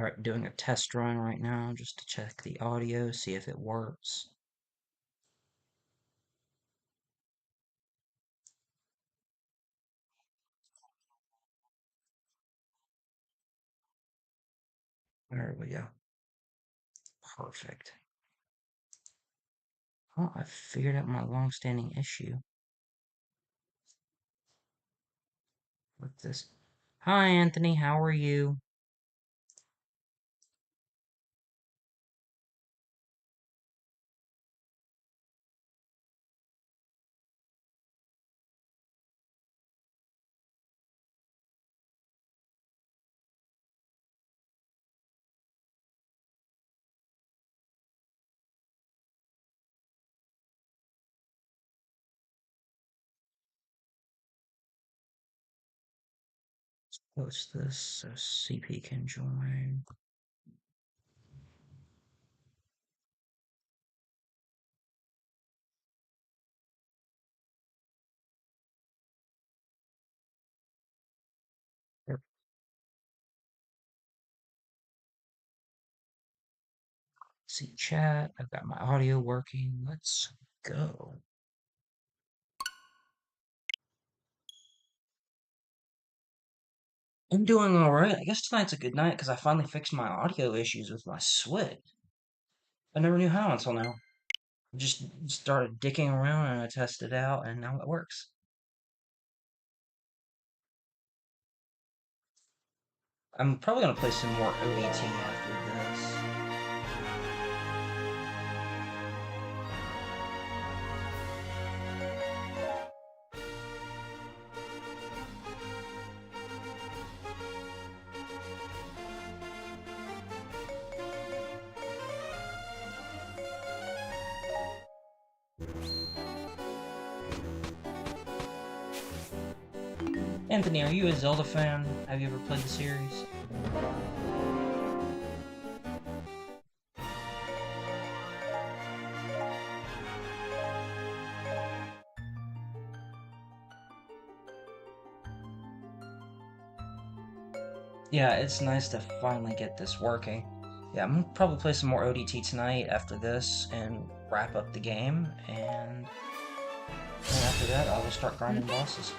Alright, doing a test run right now just to check the audio, see if it works. There we go. Perfect. Oh, I figured out my long-standing issue with this. Hi, Anthony, how are you? What's this? So CP can join. Yep. See chat. I've got my audio working. Let's go. I'm doing alright. I guess tonight's a good night because I finally fixed my audio issues with my Switch. I never knew how until now. Just started dicking around and I tested it out and now it works. I'm probably gonna play some more ODT after this. Anthony, are you a Zelda fan? Have you ever played the series? Yeah, it's nice to finally get this working. Yeah, I'm gonna probably play some more ODT tonight after this and wrap up the game, and then after that I'll start grinding bosses.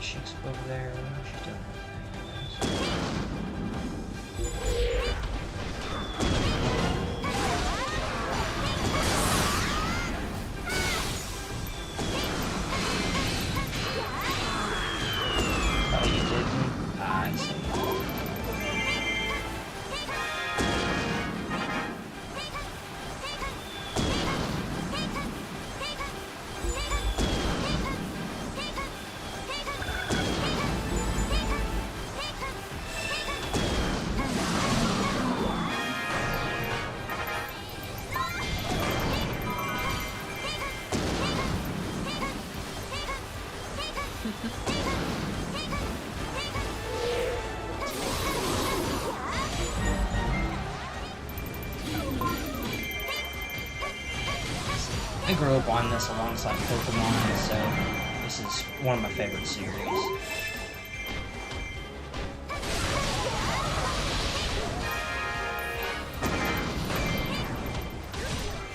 She's over there. She's doing her thing, oh, you didn't? I see. I grew up on this alongside Pokemon, so this is one of my favorite series.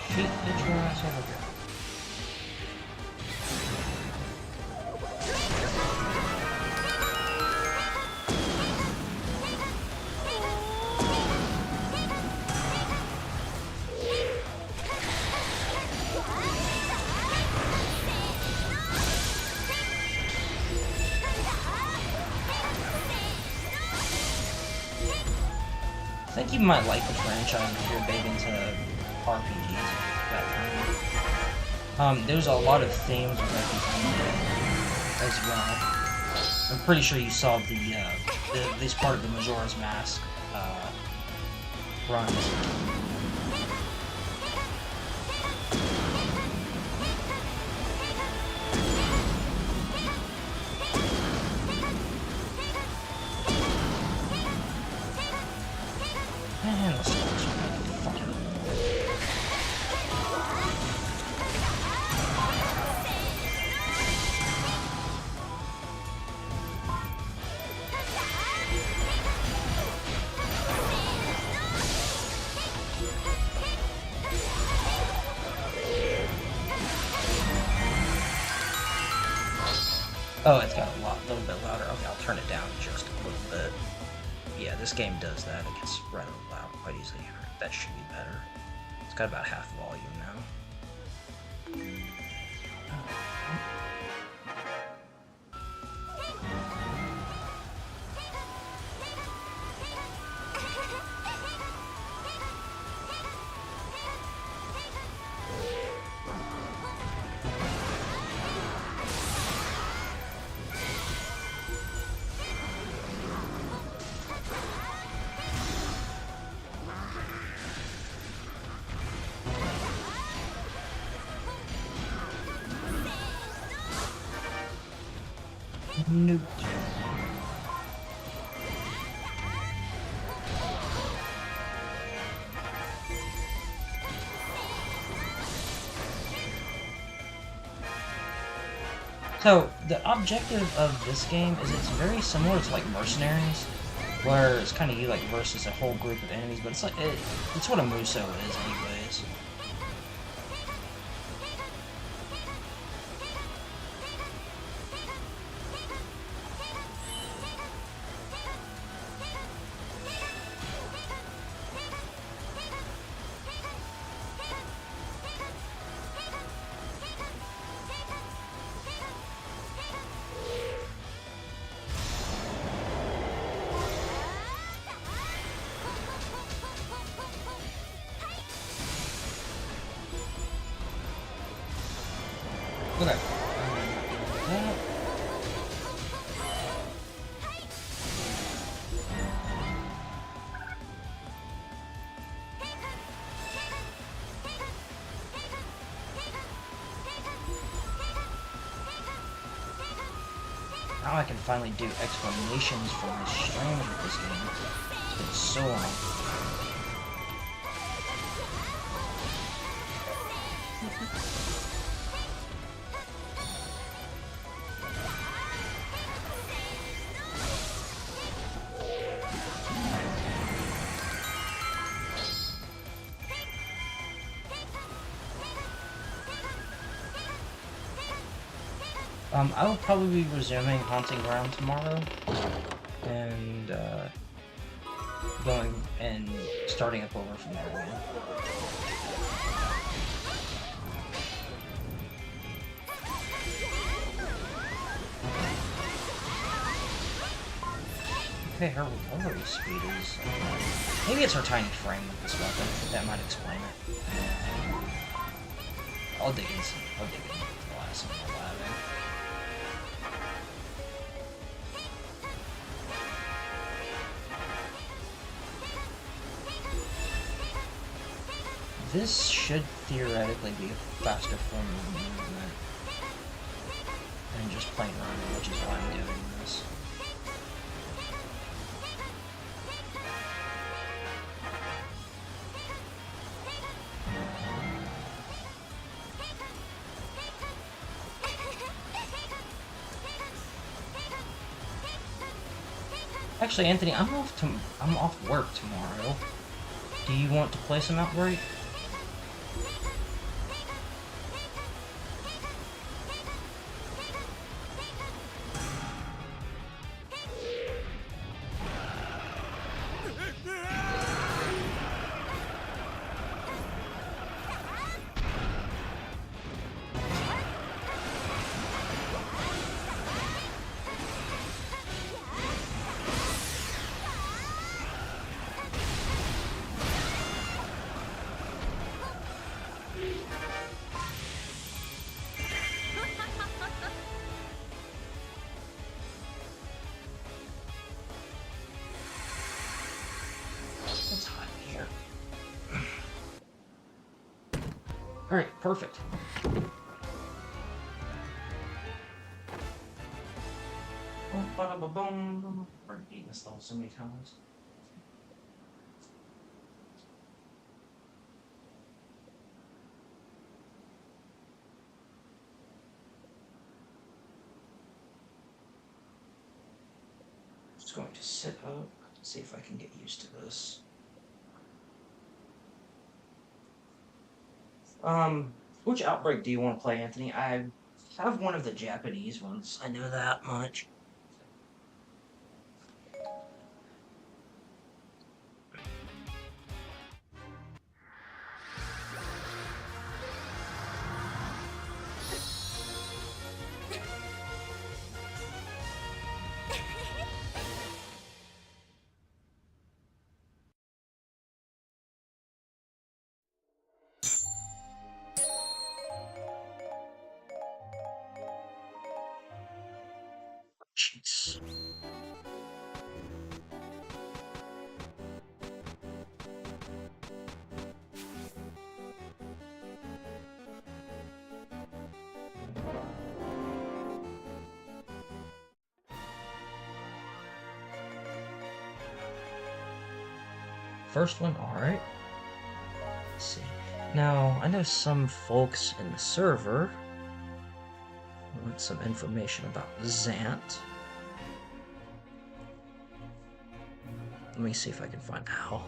Shoot, get your ass over here. I think you might like the franchise if you're big into RPGs at that time. There's a lot of themes with RPG as well. I'm pretty sure you saw this part of the Majora's Mask runs. Man, this looks fucking... Oh, it's got a little bit louder. Okay, I'll turn it down just a little bit. Yeah, this game does that. It gets rather loud quite easily. That should be better. It's got about half volume now. Nope. So, the objective of this game is it's very similar to, like, Mercenaries, where it's kind of you, like, versus a whole group of enemies, but it's like, it's what a Muso is, anyways. Okay. Now I can finally do explanations for my streams with this game. It's been so long. I will probably be resuming Haunting Ground tomorrow, and going and starting up over from there again. Okay, her recovery speed is... maybe it's her tiny frame with this weapon. That might explain it. I'll dig into the last one while having. This should theoretically be a faster form of movement than just plain running, which is why I'm doing this. Actually, Anthony, I'm off work tomorrow. Do you want to play some Outbreak? It's hot in here. Alright, perfect. Ba-da-ba-boom. We're eating this level so many times. Just going to sit up, see if I can get used to this. Which Outbreak do you want to play, Anthony? I have one of the Japanese ones. I know that much. Jeez. First one, alright. Let's see. Now, I know some folks in the server want some information about Zant. Let me see if I can find out.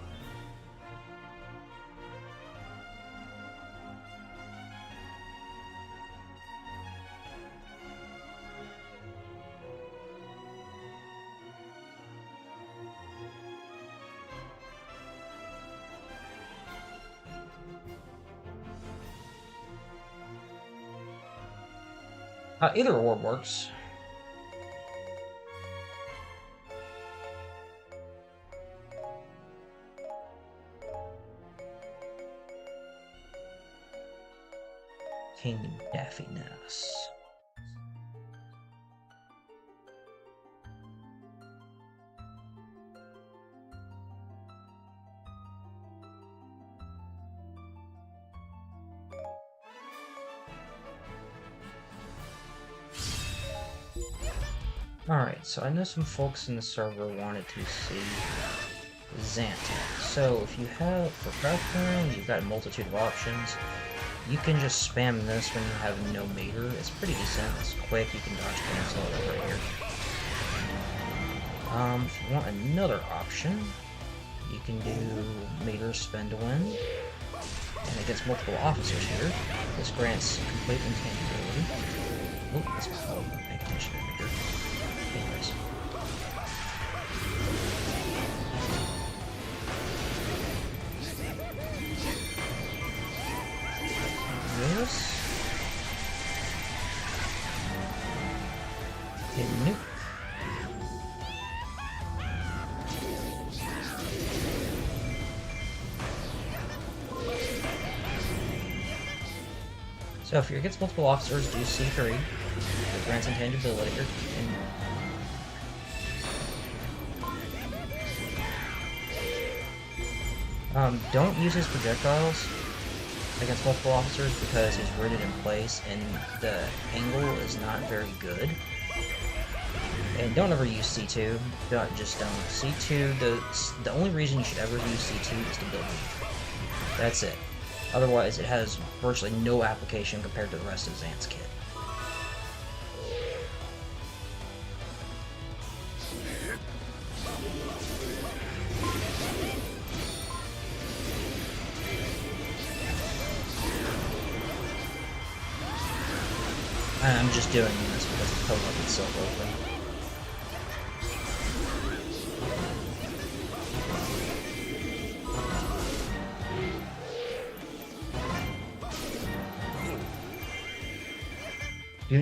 Either orb works. King Daffiness. Alright, so I know some folks in the server wanted to see Zant. So if you have, for Craftground, you've got a multitude of options. You can just spam this when you have no meter. It's pretty decent, it's quick, you can dodge cancel it over here. If you want another option, you can do meter spend to win. And against multiple officers here, this grants complete intangibility. Oh, that's my fault. Pay attention to meter. Anyways. This. Hit nuke. So if you're against multiple officers, do C3. It grants intangibility. Don't use his projectiles against multiple officers because he's rooted in place and the angle is not very good. And don't ever use C2. Just don't. C2, the only reason you should ever use C2 is to build meter. That's it. Otherwise, it has virtually no application compared to the rest of Zant's kit. I'm just doing this because the co-op itself open.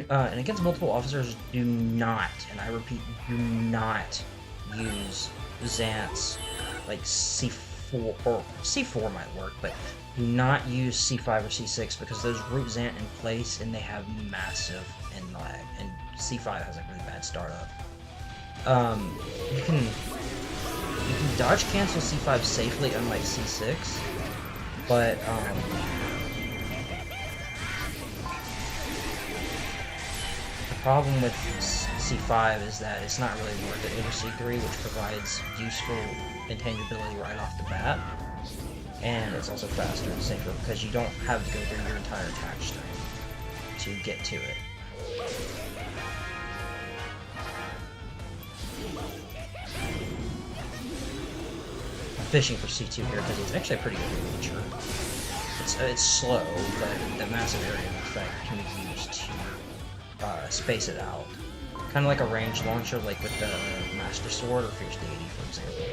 And against multiple officers, do not, and I repeat, do not use Zant's, like, C4, or C4 might work, but do not use C5 or C6 because those root Zant in place and they have massive end lag, and C5 has a really bad startup. You can dodge cancel C5 safely, unlike C6, but, the problem with C5 is that it's not really worth it over C3, which provides useful intangibility right off the bat, and it's also faster and safer because you don't have to go through your entire attack string to get to it. I'm fishing for C2 here because it's actually a pretty good feature. It's slow, but the massive area of effect can be used to space it out. Kind of like a ranged launcher, like with the Master Sword or Fierce Deity, for example.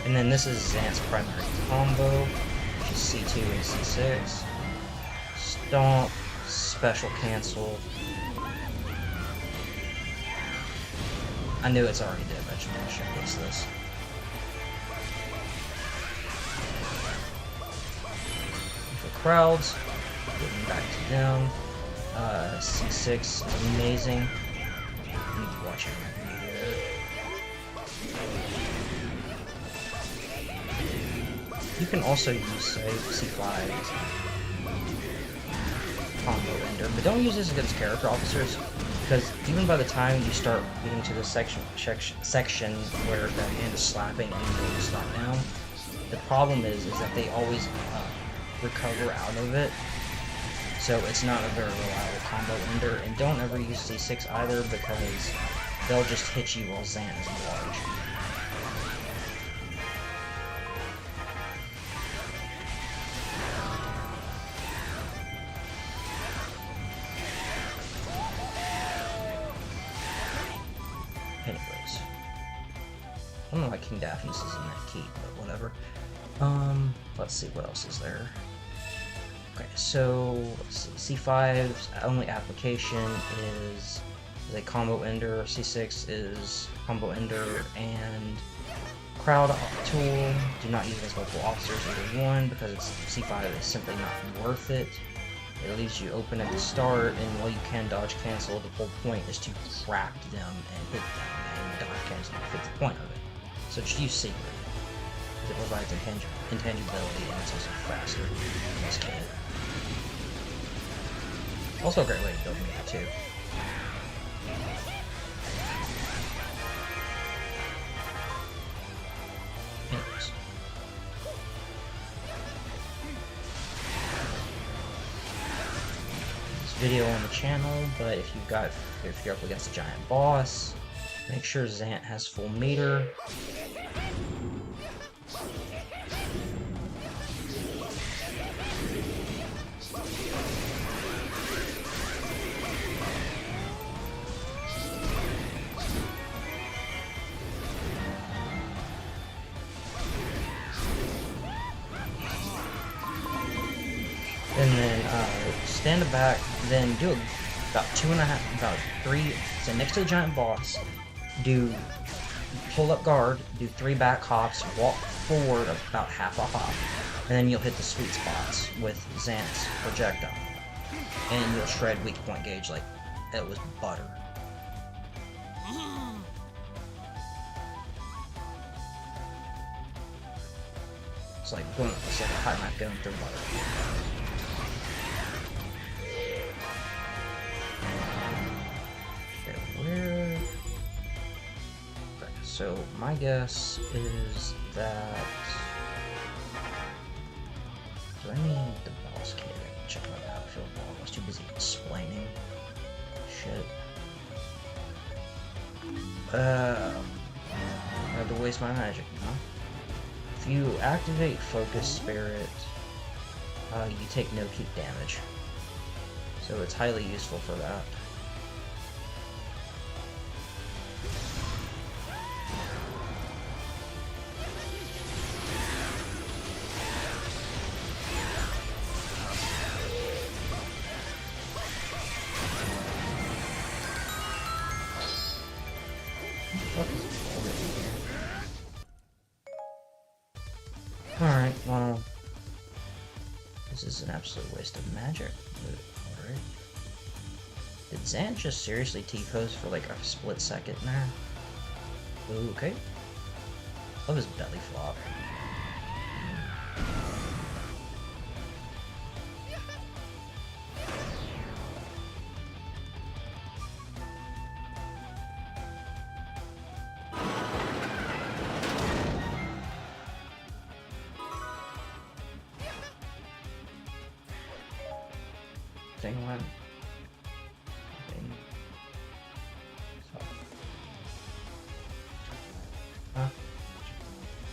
And then this is Zant's primary combo, which is C2 and C6. Stomp, special cancel. I knew it's already dead, but I should fix this. Crowds, getting back to them. C6 is amazing. I need to watch it here. You can also use, say, C5 as a combo ender, but don't use this against character officers, because even by the time you start getting to the section where the hand is slapping and you need to slap down, the problem is that they always recover out of it, so it's not a very reliable combo ender. And don't ever use C6 either, because they'll just hit you while Zant is large. Anyways, I don't know why King Daphnis is in that keep, but whatever. Let's see what else is there. Okay, so C5's only application is a combo ender, C6 is combo ender, and crowd tool. Do not use as multiple officers, either one, because C5 is simply not worth it. It leaves you open at the start, and while you can dodge cancel, the whole point is to trap them and hit them, and dodge cancel defeats the point of it. So just use Secret. It provides intangibility, and it's also faster in this kit. Also a great way to build meter, too. Anyways. This video on the channel, but if you're up against a giant boss, make sure Zant has full meter. And then stand back, then do about 3, so next to the giant boss, pull up guard, do 3 back hops, walk forward about half a hop, and then you'll hit the sweet spots with Zant's projectile. And you'll shred weak point gauge like it was butter. It's like a high map going through butter. So my guess is that... Do I need the boss kit? I can check my battlefield log. I was too busy explaining. Shit. I had to waste my magic, huh? If you activate Focus Spirit, you take no keep damage. So it's highly useful for that. Alright, well, this is an absolute waste of magic. Alright. Did Zant just seriously T-pose for like a split second there? Ooh, okay. Love his belly flop. Thing went. Huh? I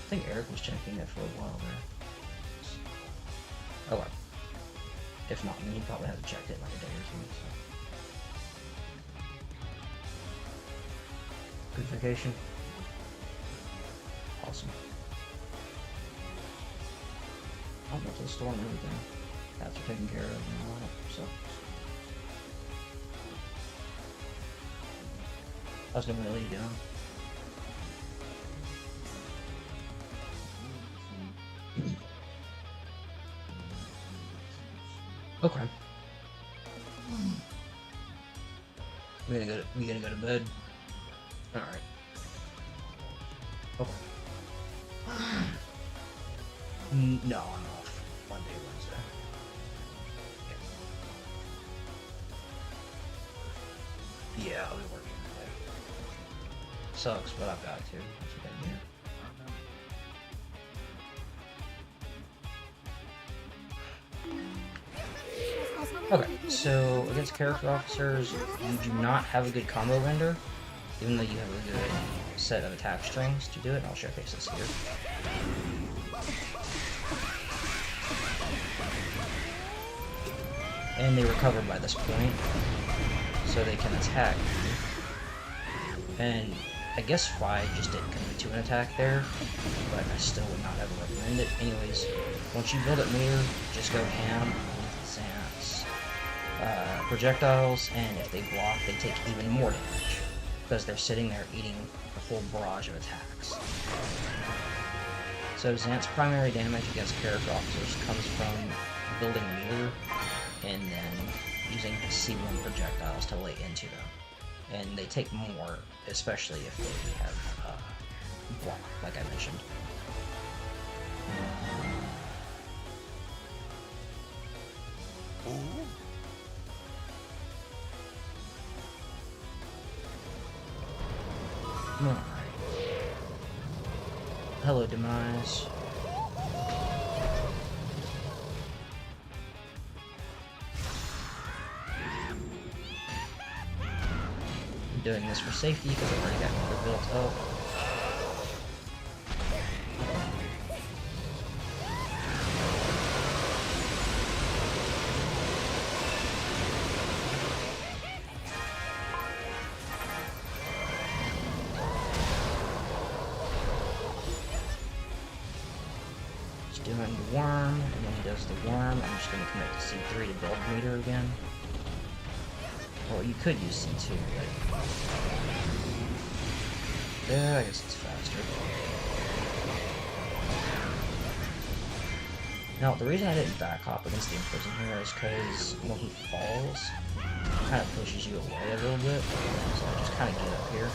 think Eric was checking it for a while there. Oh well. If not, then he probably hasn't checked it in like a day or two. So. Good vacation. Awesome. I went to the store and everything. Cats are taken care of and all that, so. How's it really doing? Okay. We gonna go to bed. All right. Okay. No, I'm off Monday, Wednesday. Yeah, I'll be working today. Sucks, but I've got to. That's what I do. Okay, so against character officers, you do not have a good combo render, even though you have a good set of attack strings to do it. I'll showcase this here. And they recover by this point, so they can attack you. And I guess Fi just didn't commit to an attack there, but I still would not ever recommend it. Anyways, once you build up meter, just go ham with Zant's projectiles, and if they block, they take even more damage, because they're sitting there eating a whole barrage of attacks. So Zant's primary damage against character officers comes from building meter, and then using his C1 projectiles to lay into them. And they take more, especially if they have block, like I mentioned. Alright. Hello, Demise. I'm doing this for safety because I've already got another built up. Doing the worm, and when he does the worm, I'm just going to commit to C3 to build meter again. Well, you could use C2, but yeah, I guess it's faster. Now, the reason I didn't back hop against the Imprison here is because when he falls, it kind of pushes you away a little bit, so I just kind of get up here.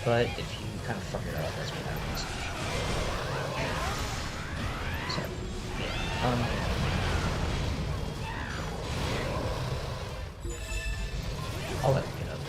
But if you kind of fuck it up, that's what happens. So, yeah. I'll let him get up.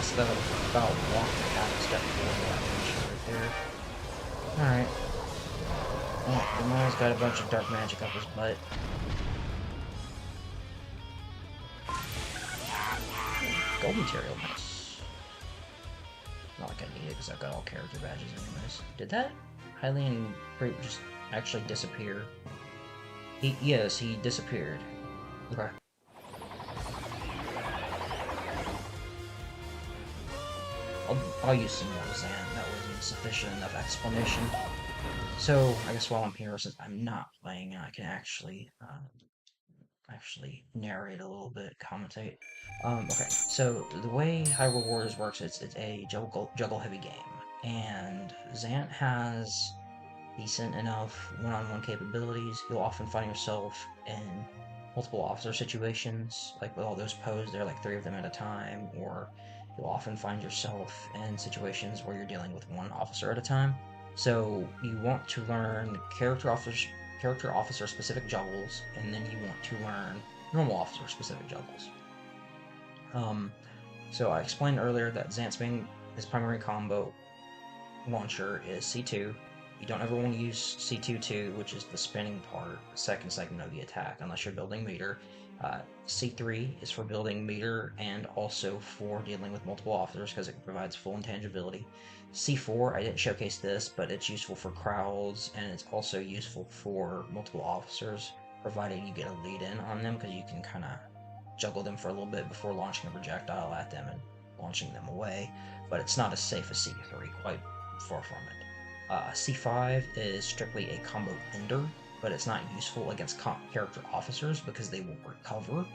that's the about walk the path step 4 that I mentioned right there. Alright. Yeah, the Demon's got a bunch of dark magic up his butt. Gold material, nice. Not like I need it because I've got all character badges anyways. Did that Hylian Creep just actually disappear? Yes, he disappeared. Okay. I'll use some more Zan. That wasn't sufficient enough explanation. So, I guess while I'm here, since I'm not playing, I can actually narrate a little bit, commentate. Okay, so the way Hyrule Warriors works, it's a juggle heavy game, and Zant has decent enough one-on-one capabilities. You'll often find yourself in multiple officer situations, like with all those posed, there are like 3 of them at a time, or you'll often find yourself in situations where you're dealing with one officer at a time. So you want to learn character officer specific juggles, and then you want to learn normal officer specific juggles. So I explained earlier that his primary combo launcher is C2. You don't ever want to use C2-2, which is the spinning part, the second segment of the attack, unless you're building meter. C3 is for building meter and also for dealing with multiple officers because it provides full intangibility. C4, I didn't showcase this, but it's useful for crowds and it's also useful for multiple officers, provided you get a lead in on them because you can kind of juggle them for a little bit before launching a projectile at them and launching them away, but it's not as safe as C3, quite far from it. C5 is strictly a combo ender, but it's not useful against character officers because they will recover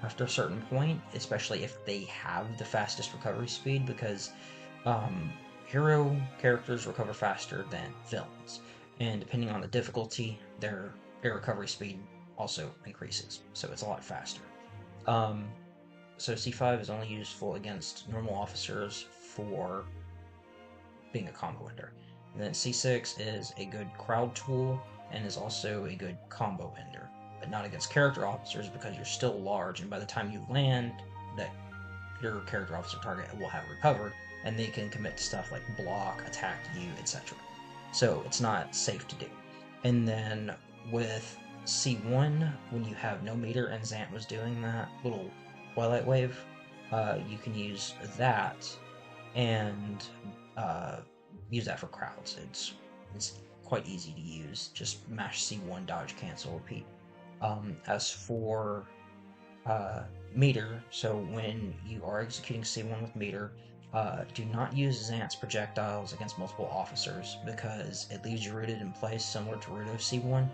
after a certain point, especially if they have the fastest recovery speed, because hero characters recover faster than villains, and depending on the difficulty, their recovery speed also increases, so it's a lot faster. So C5 is only useful against normal officers for being a combo ender. And then C6 is a good crowd tool and is also a good combo ender, but not against character officers because you're still large, and by the time you land, that your character officer target will have recovered, and they can commit to stuff like block, attack you, etc. So it's not safe to do. And then with C1, when you have no meter, and Zant was doing that little Twilight Wave, you can use that and use that for crowds. It's quite easy to use. Just mash C1, dodge, cancel, repeat. As for meter, so when you are executing C1 with meter, do not use Zant's projectiles against multiple officers because it leaves you rooted in place, similar to Rudo C1,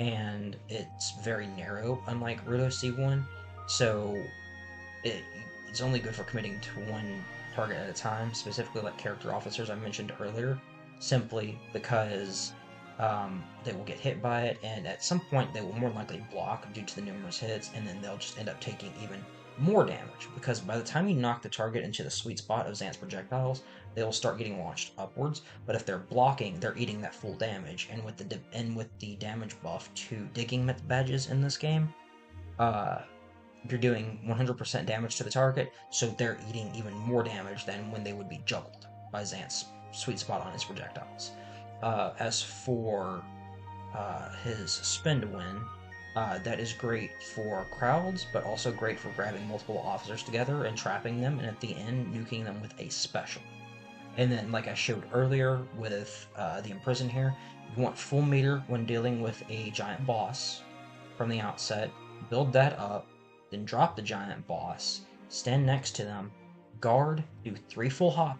and it's very narrow, unlike Rudo C1. So it's only good for committing to one target at a time, specifically like character officers I mentioned earlier, simply because they will get hit by it, and at some point they will more likely block due to the numerous hits, and then they'll just end up taking even more damage, because by the time you knock the target into the sweet spot of Zant's projectiles, they will start getting launched upwards, but if they're blocking, they're eating that full damage, and with the damage buff to digging badges in this game, you're doing 100% damage to the target, so they're eating even more damage than when they would be juggled by Zant's sweet spot on his projectiles. As for his spin to win, that is great for crowds, but also great for grabbing multiple officers together and trapping them, and at the end, nuking them with a special. And then, like I showed earlier with the Imprison here, you want full meter when dealing with a giant boss from the outset, build that up, then drop the giant boss, stand next to them, guard, do 3 full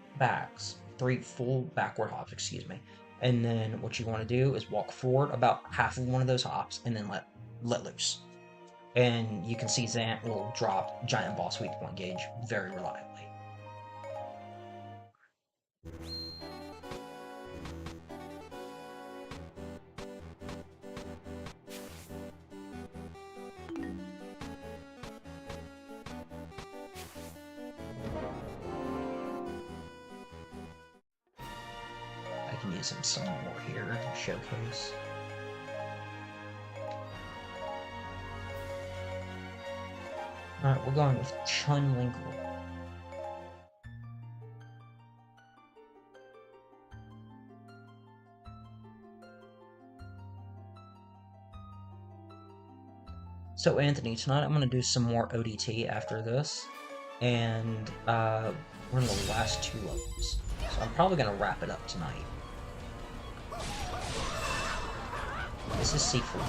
backward hops, excuse me. And then what you want to do is walk forward about half of one of those hops and then let loose. And you can see Zant will drop giant boss weak point gauge very reliably. I can use him some more here to showcase. Alright, we're going with Chun Linkle. So Anthony, tonight I'm gonna do some more ODT after this, and we're in the last 2 levels. So I'm probably gonna wrap it up tonight. This is Sifu.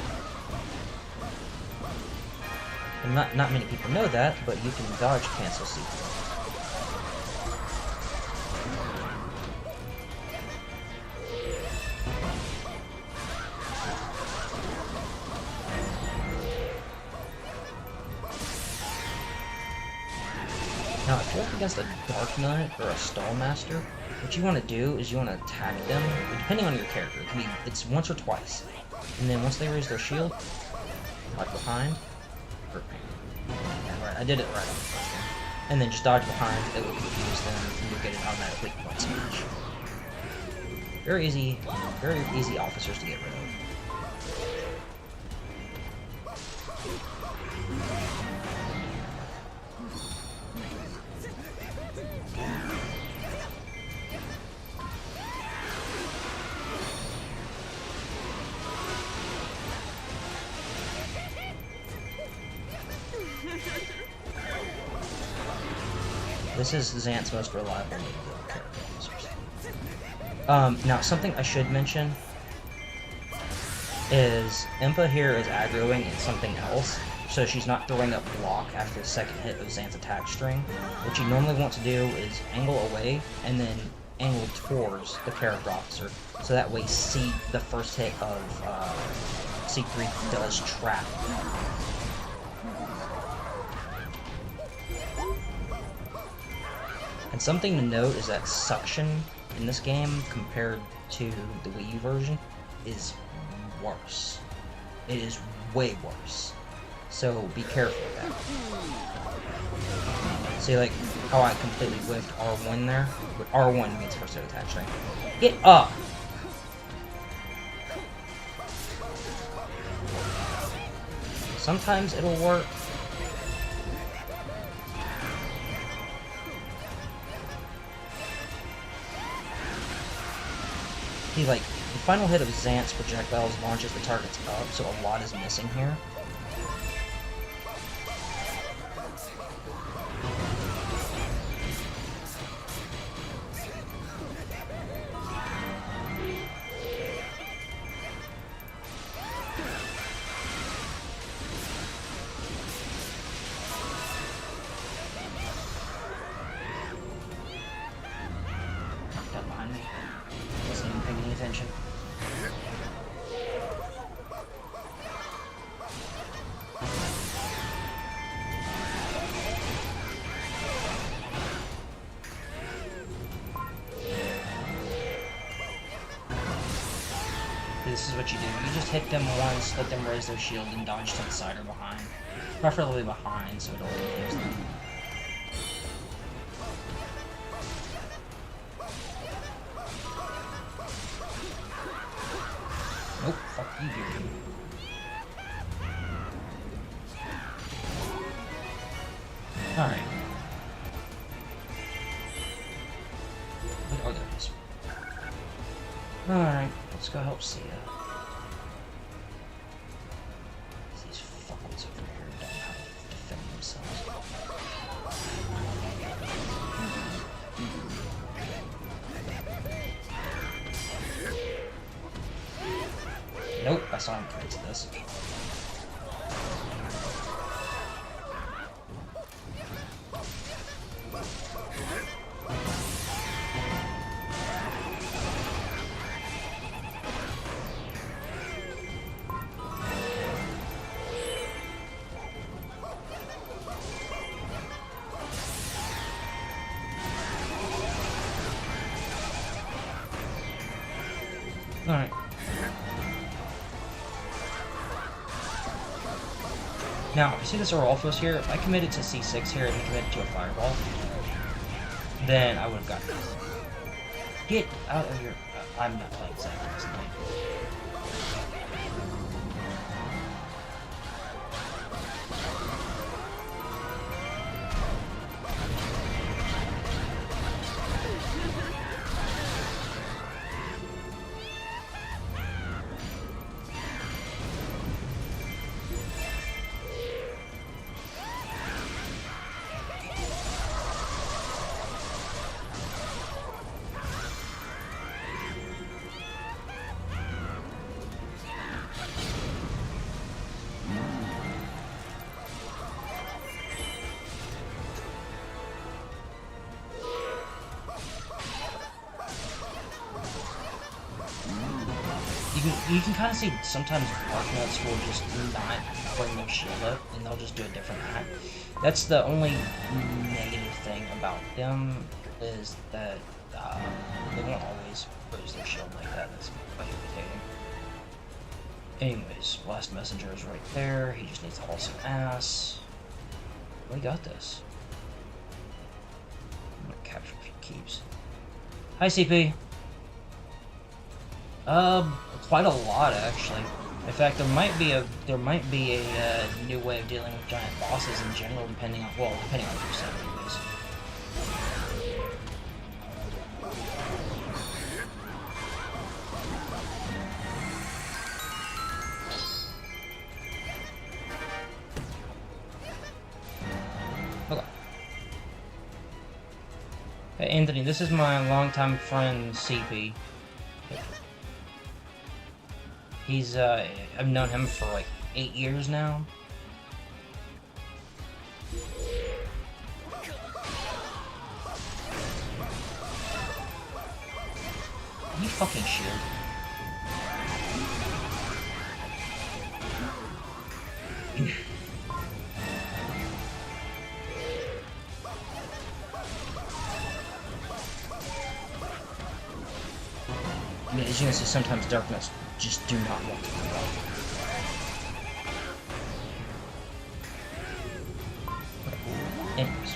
And not many people know that, but you can dodge cancel Sifu. Now, if you're up against a Dark Knight or a Stall Master, what you want to do is you want to attack them, depending on your character. It's once or twice. And then once they raise their shield, like behind, right, I did it right on the first one. And then just dodge behind, it will confuse them, and you'll get an automatic point smash. Very easy officers to get rid of. This is Xant's most reliable character officers. Now, something I should mention is Impa here is aggroing in something else, so she's not throwing up block after the second hit of Xant's attack string. What you normally want to do is angle away and then angle towards the character officer, so that way the first hit of C3 does trap. And something to note is that suction in this game, compared to the Wii U version, is worse. It is way worse. So be careful with that. See, like, how I completely whiffed R1 there? But R1 means first hit attack string. Get up! Sometimes it'll work. See, like, the final hit of Xant's projectiles launches the targets up, so a lot is missing here. Got behind me. Wasn't even paying any attention. This is what you do. You just hit them once, let them raise their shield, and dodge to the side or behind. Preferably behind, so it only gives them. Nope, fuck you, dude. Alright. Oh, there it is. Alright, let's go help Sia. These fuckers over here don't know how to defend themselves. Nope, I saw him commit to this. Alright. Now, you see this Orolphos here? If I committed to C6 here and he committed to a fireball, then I would have gotten this. Get out of your... I'm not playing Sacrifice tonight. you can kind of see sometimes Darknuts will just not bring their shield up, and they'll just do a different act. That's the only negative thing about them, is that they won't always raise their shield like that. That's quite irritating. Anyways, last messenger is right there. He just needs to haul some ass. We got this. I'm gonna capture a few keeps. Hi, CP. Quite a lot actually. In fact, there might be a new way of dealing with giant bosses in general, depending on who you send, anyways. Okay. Hey, Anthony, this is my longtime friend CP. He's, I've known him for like 8 years now. You fucking shield. I mean, as you can see, sometimes Darknuts just do not want to go up. Anyways.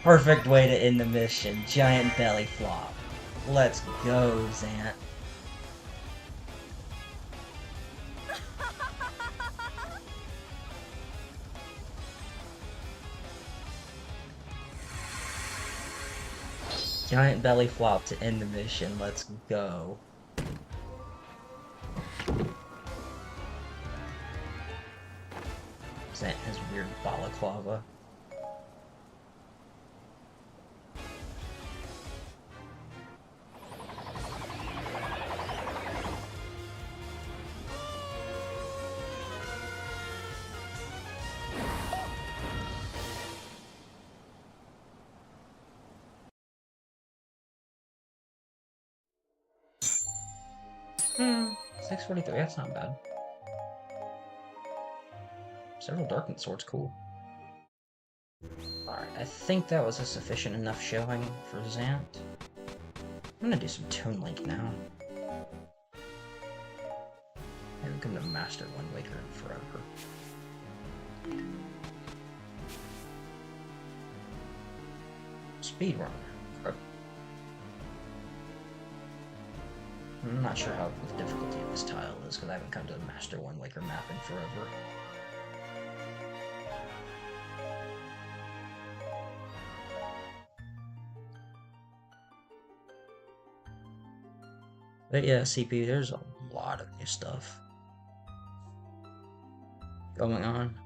Perfect way to end the mission. Giant belly flop. Let's go, Zant. Giant belly flop to end the mission. Let's go. Zant has weird balaclava. Hmm, 643, that's not bad. Several Darkened Swords, cool. Alright, I think that was a sufficient enough showing for Zant. I'm gonna do some Toon Link now. I haven't come to Master Wind Waker in forever. Speedrunner. I'm not sure how the difficulty of this tile is, because I haven't come to the Master Wind Waker map in forever. But yeah, CP, there's a lot of new stuff going on.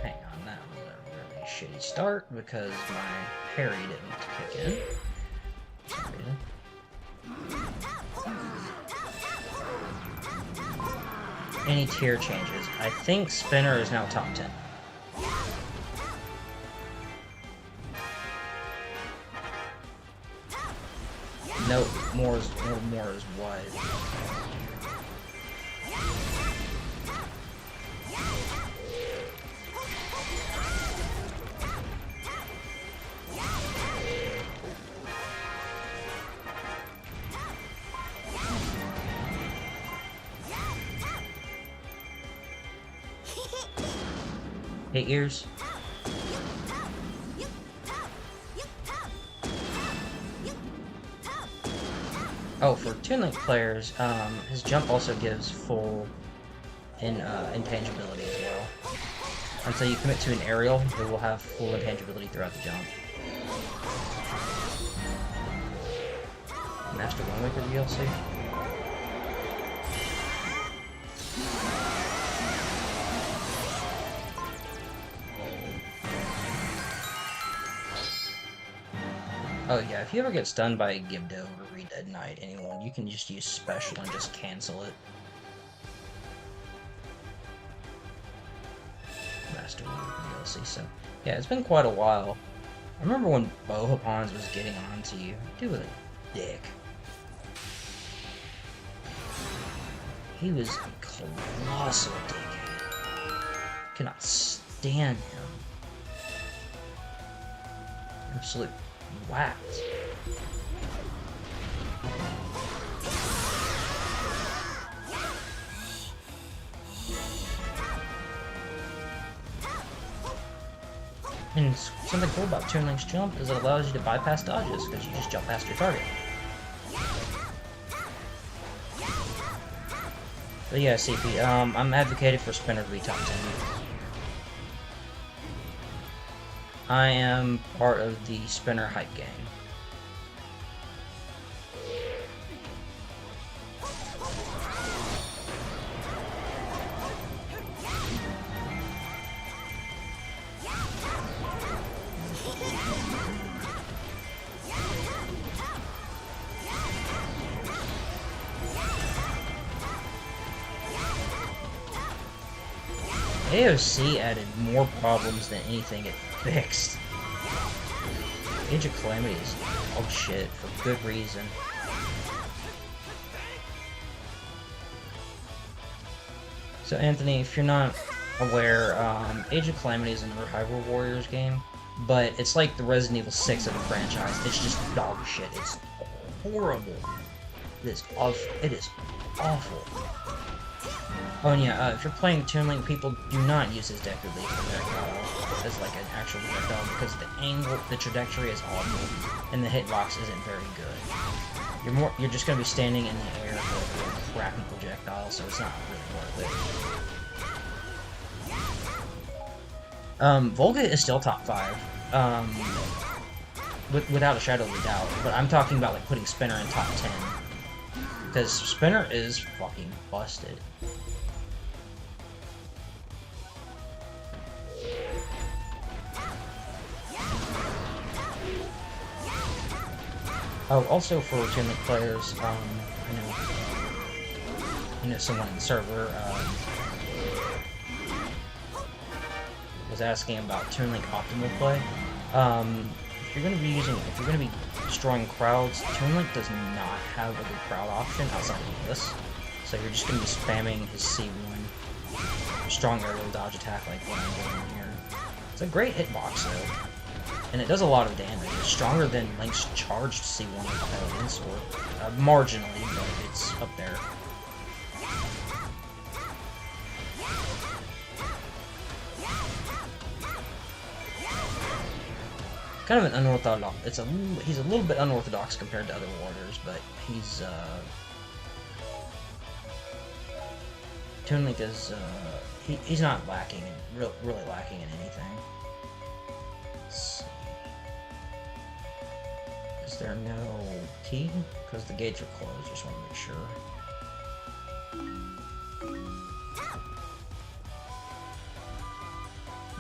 Hang on, that was a really shitty start because my parry didn't kick in. Any tier changes? I think Spinner is now top 10. Nope, more is what? 8 years. Oh, for Toon Link players, his jump also gives full intangibility as well. Until you commit to an aerial, it will have full intangibility throughout the jump. Master Wind Waker DLC. Oh yeah, if you ever get stunned by a Gibdo or Re-Dead Knight, anyone, you can just use special and just cancel it. Master Wind Waker DLC, so yeah, it's been quite a while. I remember when Bohapons was getting onto you. Dude was a dick. He was a colossal dickhead. Cannot stand him. Absolute whacked. And something cool about Toon Link's jump is it allows you to bypass dodges because you just jump past your target. But yeah, CP, I'm advocating for Spinner to be top 10. I am part of the Spinner hype gang. AOC added more problems than anything it fixed. Age of Calamity is dog shit for good reason. So Anthony, if you're not aware, Age of Calamity is another Hyrule Warriors game, but it's like the Resident Evil 6 of the franchise. It's just dog shit. It's horrible. It is awful. It is awful. Oh and yeah, if you're playing Toon Link, people do not use his deck relief projectile as like an actual projectile because the angle, the trajectory is awful, and the hitbox isn't very good. You're just gonna be standing in the air with a crappy projectile, so it's not really worth it. Volga is still top 5, without a shadow of a doubt. But I'm talking about like putting Spinner in top 10 because Spinner is fucking busted. Oh, also for Toon Link players, I know someone in the server was asking about Toon Link optimal play. If you're gonna be destroying crowds, Toon Link does not have a good crowd option outside of this. So you're just gonna be spamming his C1 strong aerial dodge attack like what I'm doing here. It's a great hitbox though. And it does a lot of damage. It's stronger than Link's charged C1 intelligence, or marginally, but it's up there. Kind of an unorthodox. He's a little bit unorthodox compared to other warriors, but he's Toon Link is he's not lacking, really lacking in anything. Is there no key? Because the gates are closed, just want to make sure.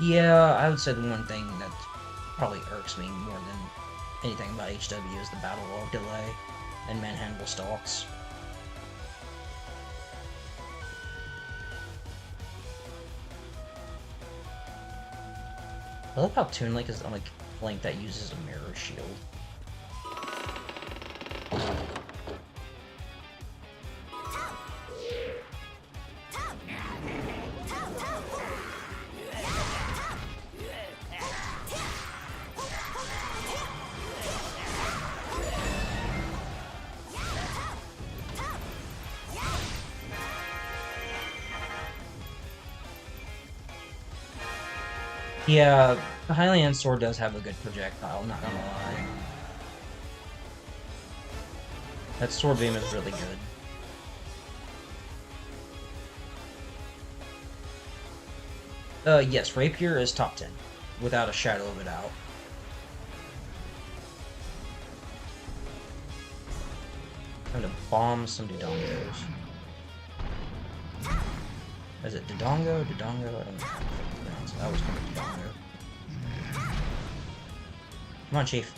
Yeah, I would say the one thing that probably irks me more than anything about HW is the battle log delay and manhandle stalks. I love how Toon Link is like Link that uses a mirror shield. Yeah, the Hylian sword does have a good projectile, not gonna lie. That sword beam is really good. Yes, Rapier is top 10, without a shadow of a doubt. Time to bomb some Dodongos. Is it Dodongo? Dodongo? I don't know how to pronounce it. I always call it Dodongo. Come on, Chief.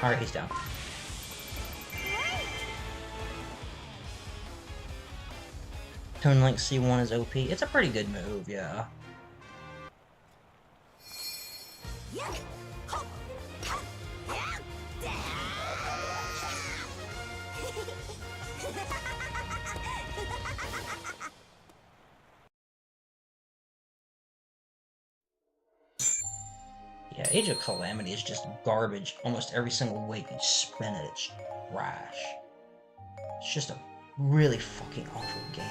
Alright, he's down. Tone Link C1 is OP. It's a pretty good move, yeah. Yeah, Age of Calamity is just garbage. Almost every single way you spin it, it's trash. It's just a really fucking awful game.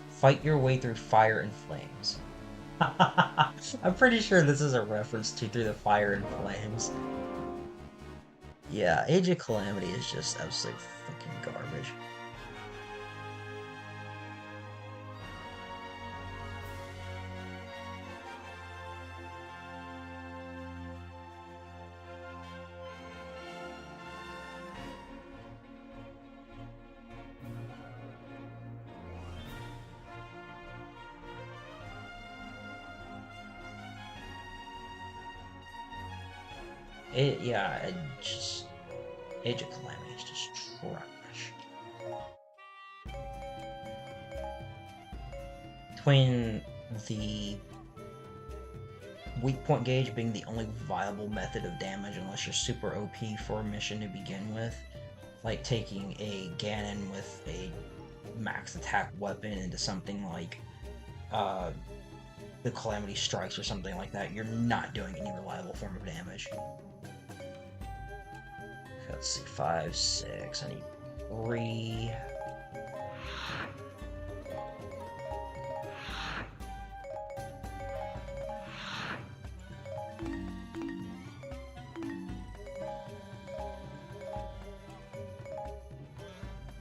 Fight your way through fire and flames. I'm pretty sure this is a reference to Through the Fire and Flames. Yeah, Age of Calamity is just absolute fucking garbage. Age of Calamity is just trash. Between the weak point gauge being the only viable method of damage unless you're super OP for a mission to begin with, like taking a Ganon with a max attack weapon into something like the Calamity Strikes or something like that, you're not doing any reliable form of damage. Let's see, 5, 6, I need 3.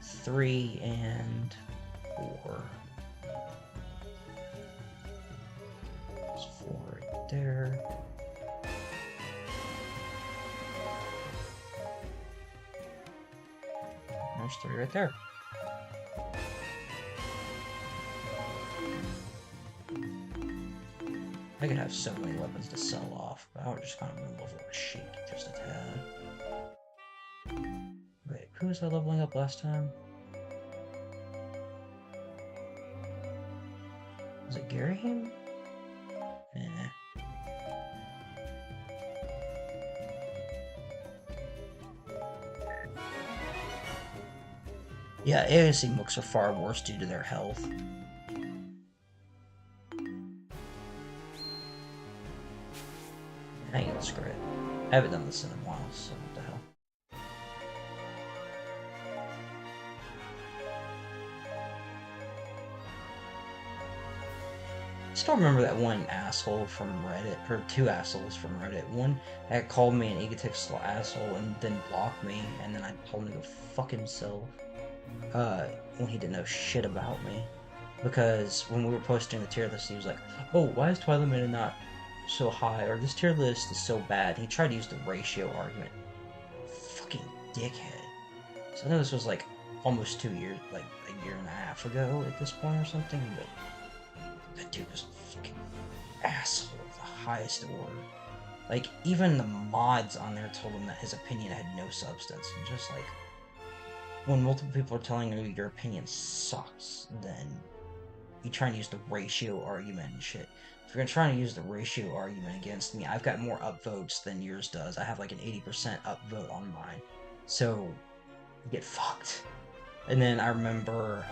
Three and 4. There's 4 right there. There's 3 right there. I could have so many weapons to sell off, but I would just kind of move over my sheet just a tad. Wait, who was I leveling up last time? Was it Garahim? Eh. Yeah, AOC mooks are far worse due to their health. Hang on, screw it. I haven't done this in a while, so what the hell. I still remember that one asshole from Reddit, or 2 assholes from Reddit. One that called me an egotistical asshole and then blocked me, and then I told him to go fuck himself. When he didn't know shit about me. Because when we were posting the tier list, he was like, oh, why is Twilight Mana not so high, or this tier list is so bad. He tried to use the ratio argument. Fucking dickhead. So I know this was like almost 2 years, like a year and a half ago at this point or something, but that dude was a fucking asshole of the highest order. Like, even the mods on there told him that his opinion had no substance, and just like, when multiple people are telling you your opinion sucks, then you try and use the ratio argument and shit. if you're trying to use the ratio argument against me, I've got more upvotes than yours does. I have like an 80% upvote on mine. So, get fucked. And then I remember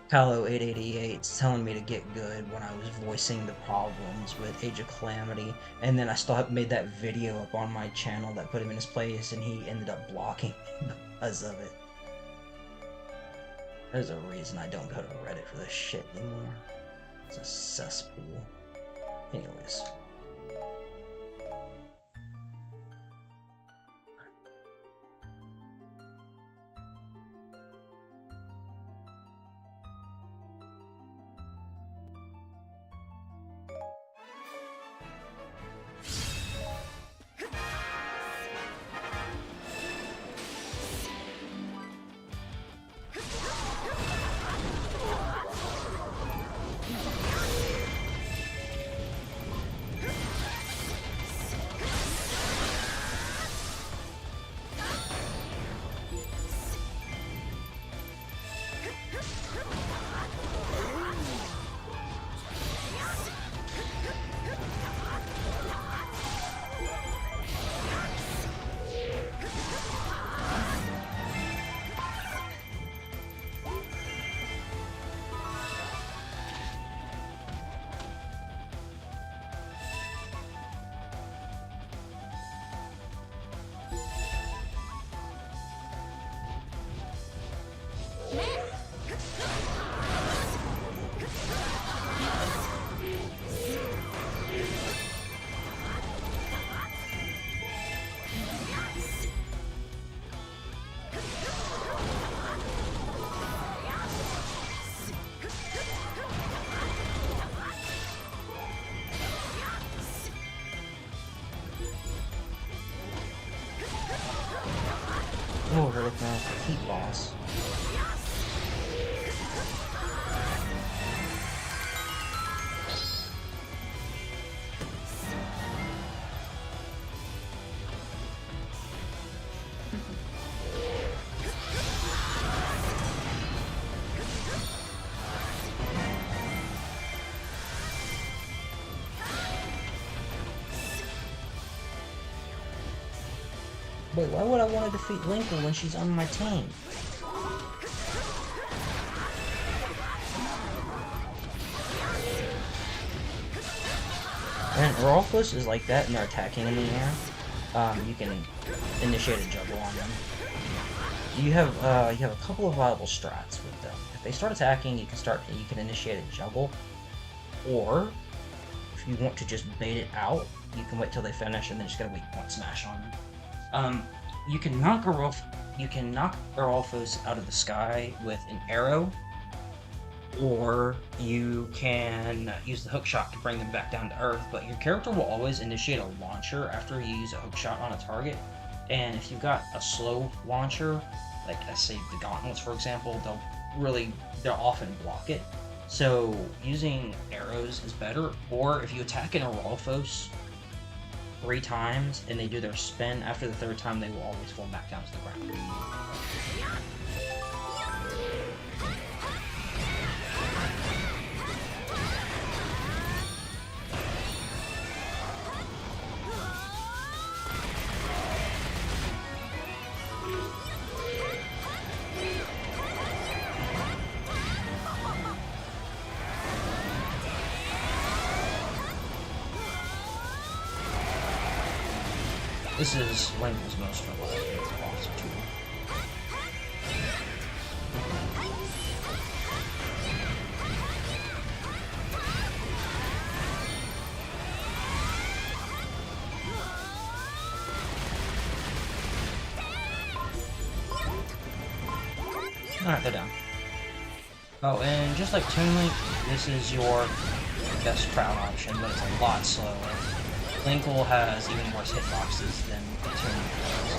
Callow888 telling me to get good when I was voicing the problems with Age of Calamity, and then I still have made that video up on my channel that put him in his place, and he ended up blocking me because of it. There's a reason I don't go to Reddit for this shit anymore. It's a cesspool. Anyways. Oh, we're looking at the heat boss. Wait, why would I want to defeat Lincoln when she's on my team? And Rolfus is like that, and they're attacking in the air. You can initiate a juggle on them. You have a couple of viable strats with them. If they start attacking, you can initiate a juggle, or if you want to just bait it out, you can wait till they finish and then just gotta wait one smash on them. You can knock Arolfos out of the sky with an arrow, or you can use the hookshot to bring them back down to Earth, but your character will always initiate a launcher after you use a hookshot on a target, and if you've got a slow launcher, like I say the gauntlets for example, they'll often block it, so using arrows is better, or if you attack an Arolfos 3 times and they do their spin, after the 3rd time they will always fall back down to the ground. This is Lincoln's most reliable boss tool. Alright, they're down. Oh, and just like Toon Link, this is your best crowd option, but it's a lot slower. Linkle has even worse hitboxes than Toon Link does.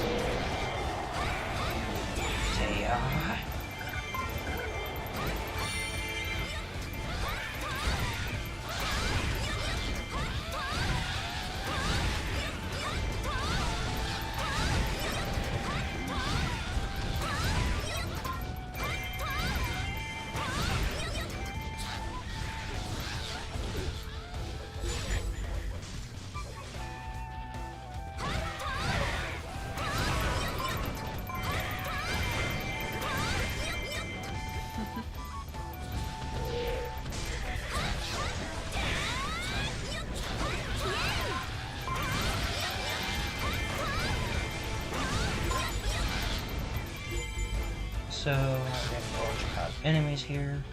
So, we're getting a large crowd of enemies here.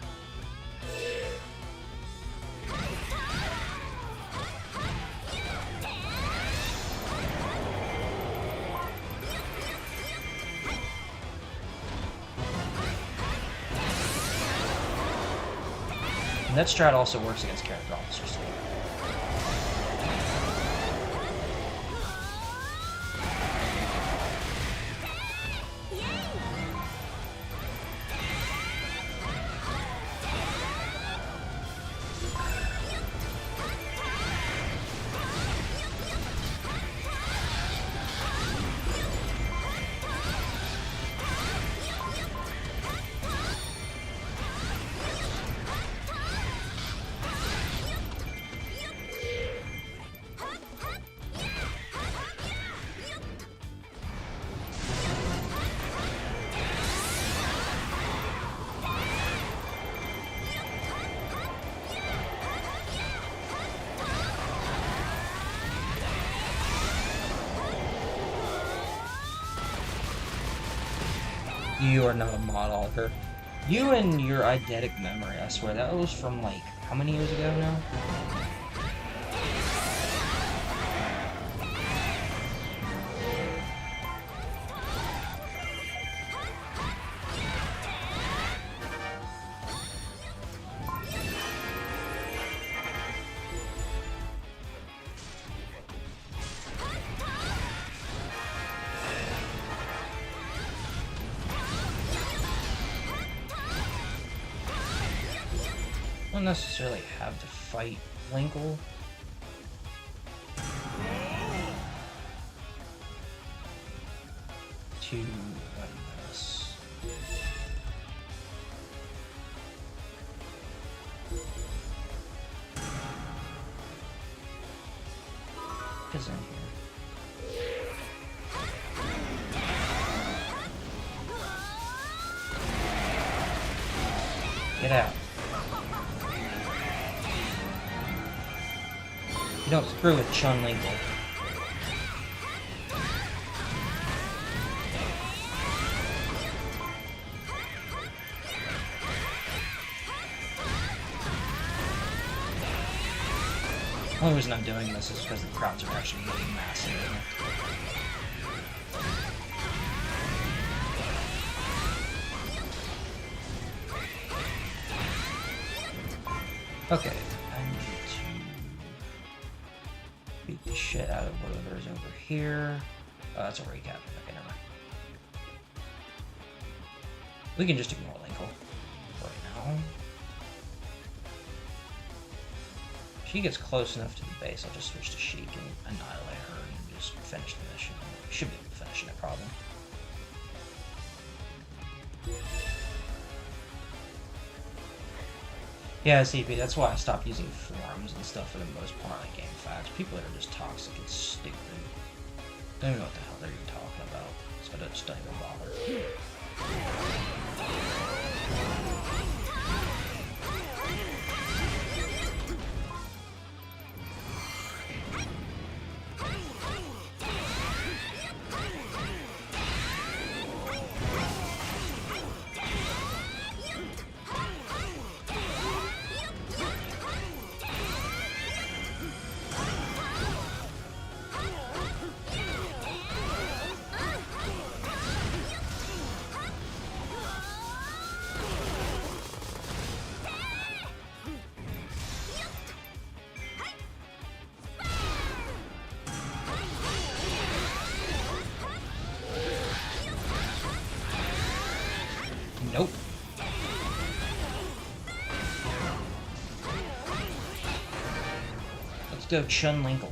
And that strat also works against character officers too. You are not a mod Oliver. You and your eidetic memory, I swear, that was from like, how many years ago now? Don't necessarily have to fight Linkle. To win this. Is in here. Get out. You don't screw with Chun Linkle. The only reason I'm doing this is because the crowds are actually getting massive. Okay, I need to beat the shit out of whatever is over here. Oh, that's a recap. Okay, never mind. We can just ignore Linkle right now. If she gets close enough to the base, I'll just switch to Sheik and annihilate her and just finish the mission. Should be able to finish it, no problem. Yeah, CP, that's why I stopped using forums and stuff for the most part, like game facts. People that are just toxic and stupid. Don't even know what the hell they're even talking about, so I just don't even bother. Nope. Let's go Chun Linkle.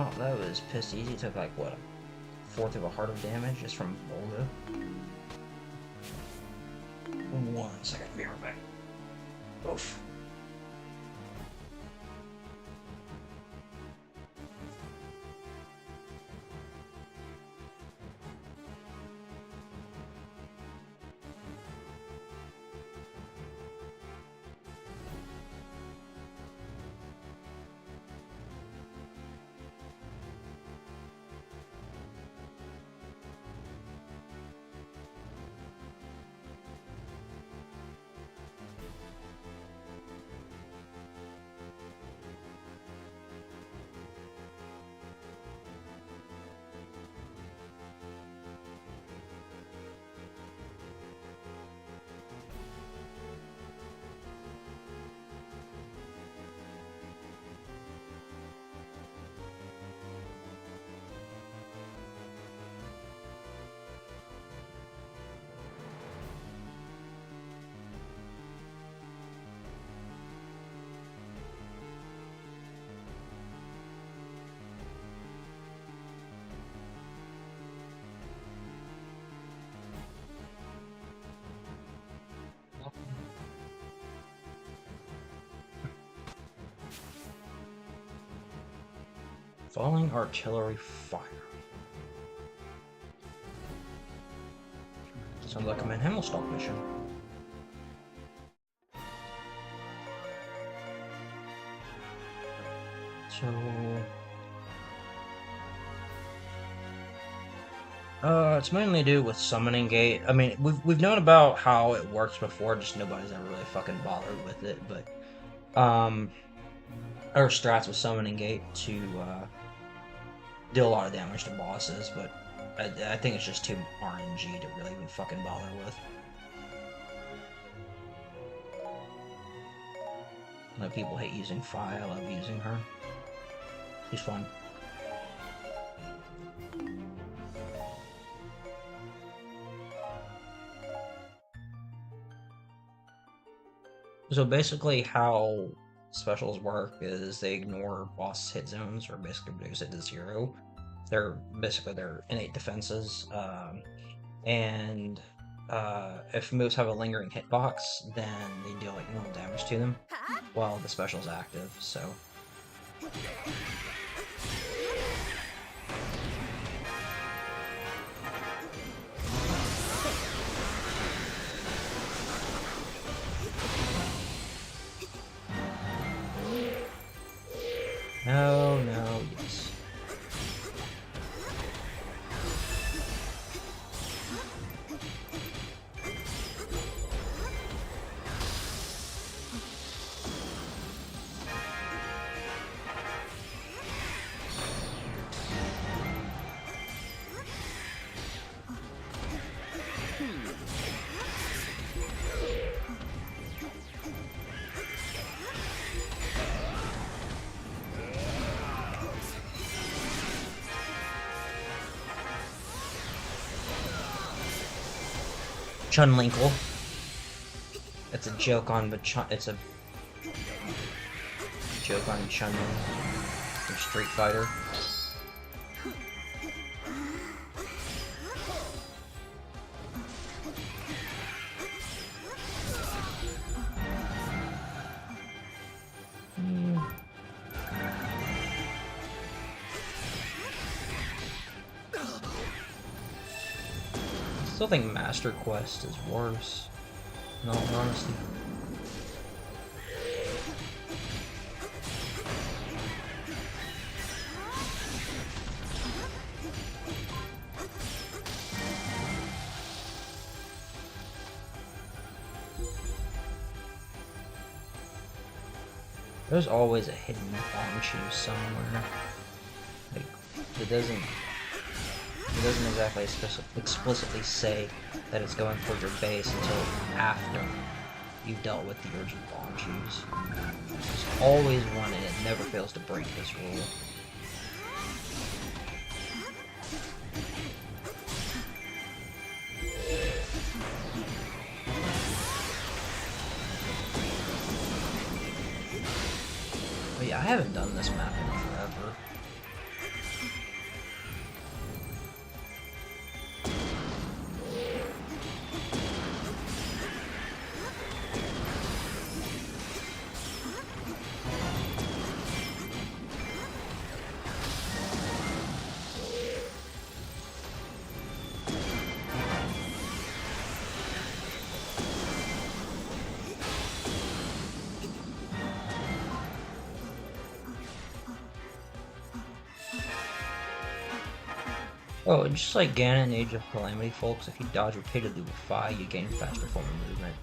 Oh, that was piss easy. Took like, what, a fourth of a heart of damage just from Volga. 1 second, be right back. Oof. Falling artillery fire. Sounds like a Manhammelstock mission. So, it's mainly to do with summoning gate. I mean, we've known about how it works before, just nobody's ever really fucking bothered with it. But, our strats with summoning gate to deal a lot of damage to bosses, but I think it's just too RNG to really even fucking bother with. I know people hate using Fi. I love using her. She's fun. So basically how specials work is they ignore boss hit zones, or basically reduce it to 0. They're innate defenses, and if moves have a lingering hitbox, then they deal like normal damage to them while the special's active, so... No, yes. Chunlinkle. It's a joke on it's a joke on Chun from Street Fighter. I still think Master Quest is worse, in all honesty. There's always a hidden bomb shoe somewhere. Like, it doesn't exactly explicitly say that it's going for your base until after you've dealt with the urgent bomb shoes. There's always one, and it never fails to break this rule. But yeah, I haven't done this map in forever. Oh, just like Ganon in Age of Calamity, folks, if you dodge repeatedly with Phi, you gain faster forward movement.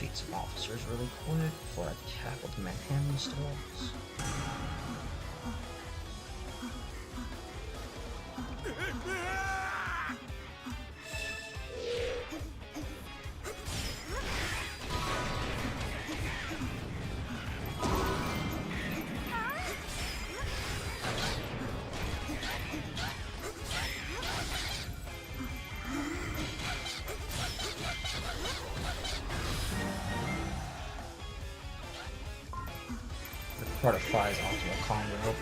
Defeat some officers really quick before I tackle the manhandling stalls. Part of Phi's optimal combo.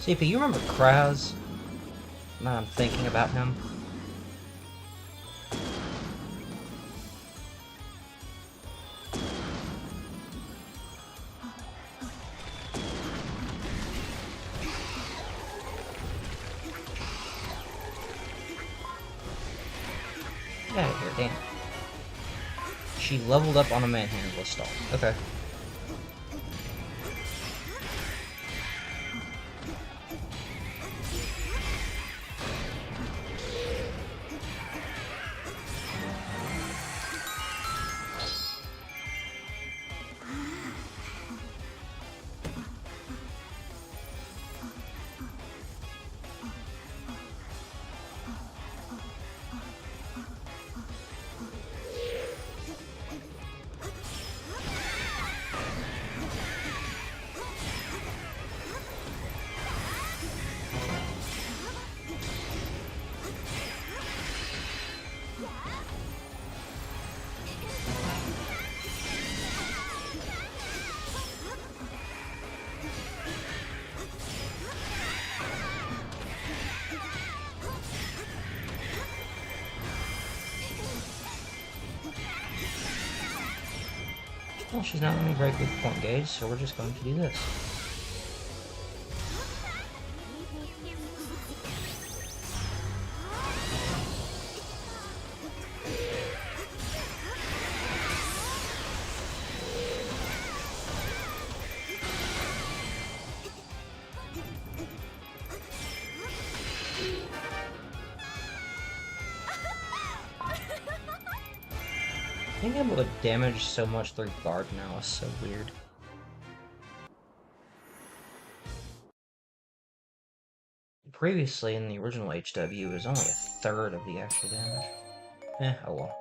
CP, you remember Kraz? Now I'm thinking about him. Get out of here, damn. She leveled up on a manhandle stall. Okay. Well, she's not letting me break with point gauge, so we're just going to do this. Being able to damage so much through guard now is so weird. Previously, in the original HW, it was only a third of the extra damage. Oh well.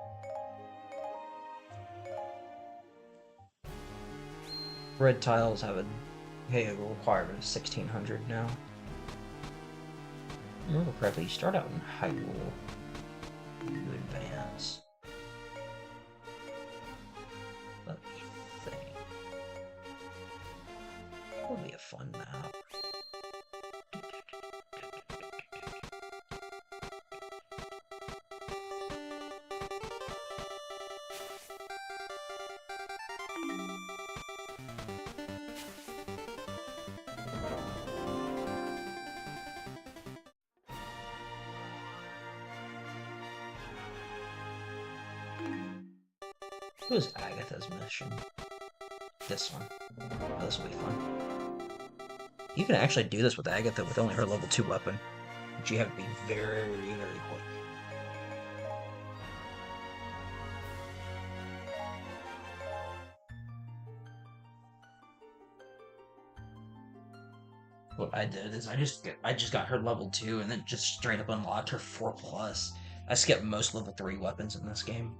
Red tiles have a KO requirement of 1600 now. Remember correctly, you start out in Hyrule. You advance. Let me think. That would be a fun map. What was Agatha's mission? This one. Oh, this will be fun. You can actually do this with Agatha with only her level 2 weapon. But you have to be very, very quick. What I did is I just got her level 2 and then just straight up unlocked her 4+. I skipped most level 3 weapons in this game.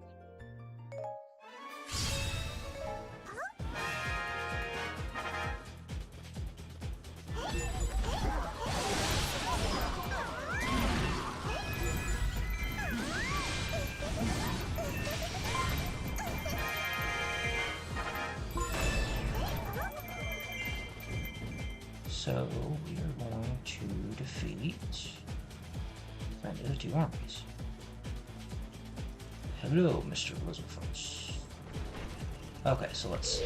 So we are going to defeat the 2 armies. Hello, Mr. Blizzardfoot. Okay, so let's see.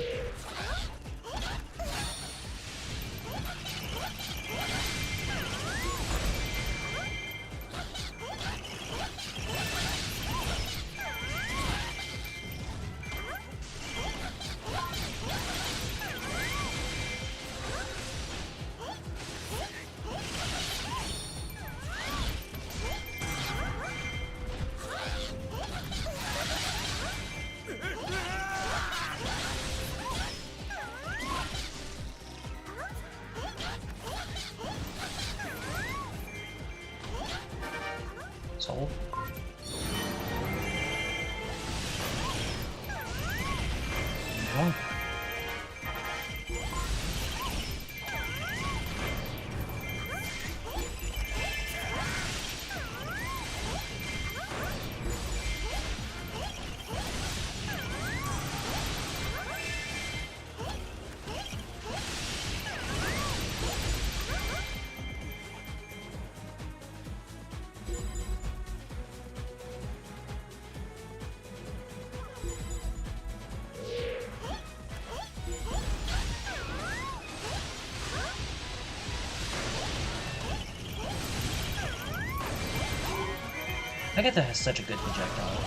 Sold. Well. Agatha has such a good projectile.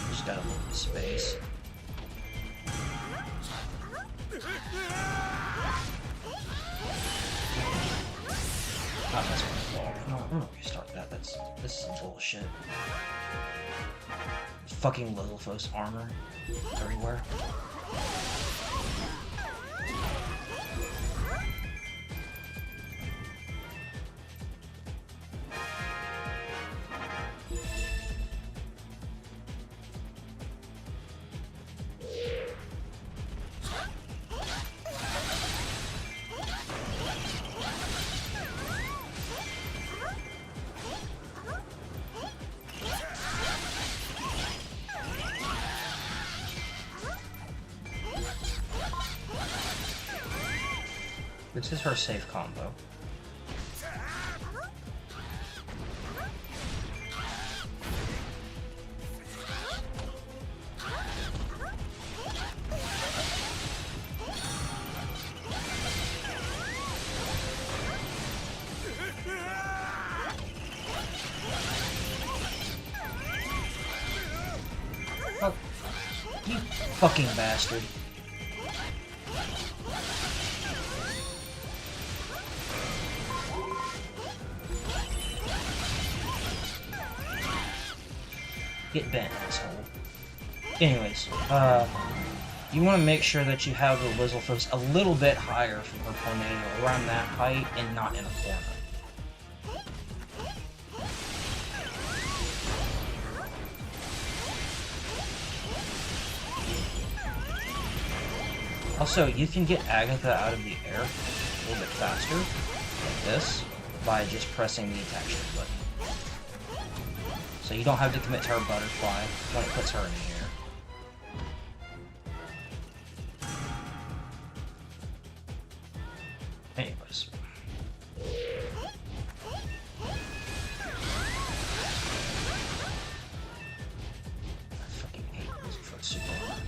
Just gotta move the space. Oh, that's what I'm gonna restart that. This is some bullshit. Fucking Lilithos armor everywhere. This is her safe combo. You fucking bastard. Get bent, asshole. Anyways, you want to make sure that you have the Wizzlefoot a little bit higher from her tornado, around that height, and not in a corner. Also, you can get Agatha out of the air a little bit faster, like this, by just pressing the attack shift button. So you don't have to commit to her butterfly when it puts her in the air. Anyways. I fucking hate Wizzlefoot super hard.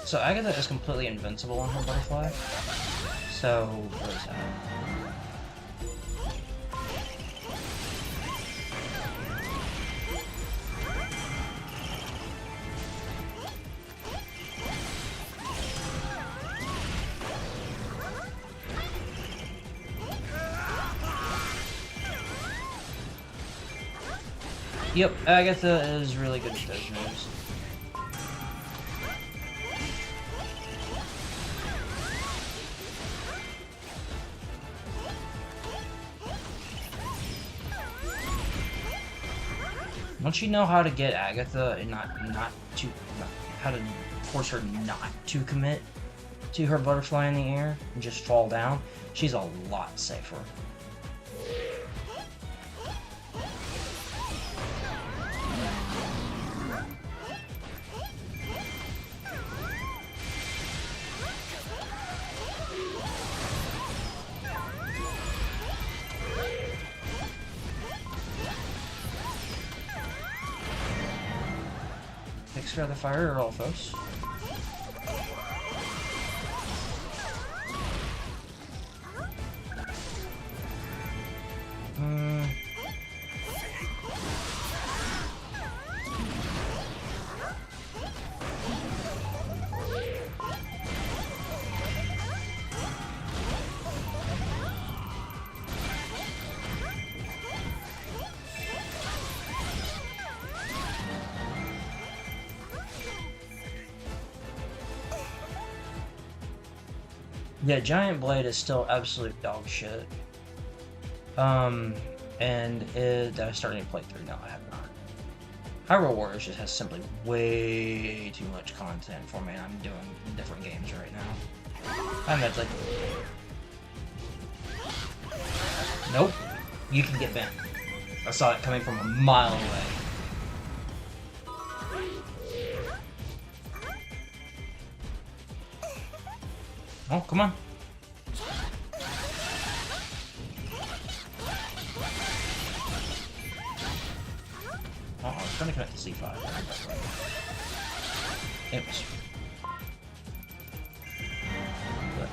So Agatha is completely invincible on her butterfly. So, what is that? Yep, Agatha is really good at those moves. Once you know how to get Agatha and how to force her not to commit to her butterfly in the air and just fall down, she's a lot safer. Spare the fire or all foes. Yeah, Giant Blade is still absolute dog shit. And did I start any playthrough? No, I have not. Hyrule Warriors just has simply way too much content for me, and I'm doing different games right now. I'm at like... Nope. You can get bent. I saw it coming from a mile away. Oh, come on. Oh, I was trying to connect to C5. Anyways.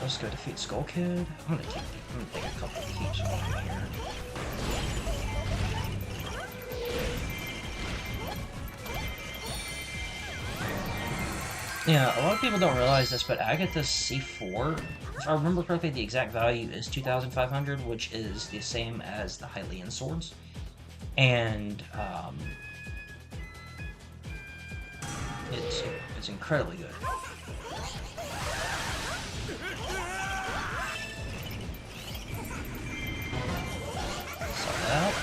Let's go defeat Skull Kid. I'm gonna take a couple of keeps on here. Yeah, a lot of people don't realize this, but Agatha's C4, if I remember correctly, the exact value is 2,500, which is the same as the Hylian swords. And, it's incredibly good. Saw that.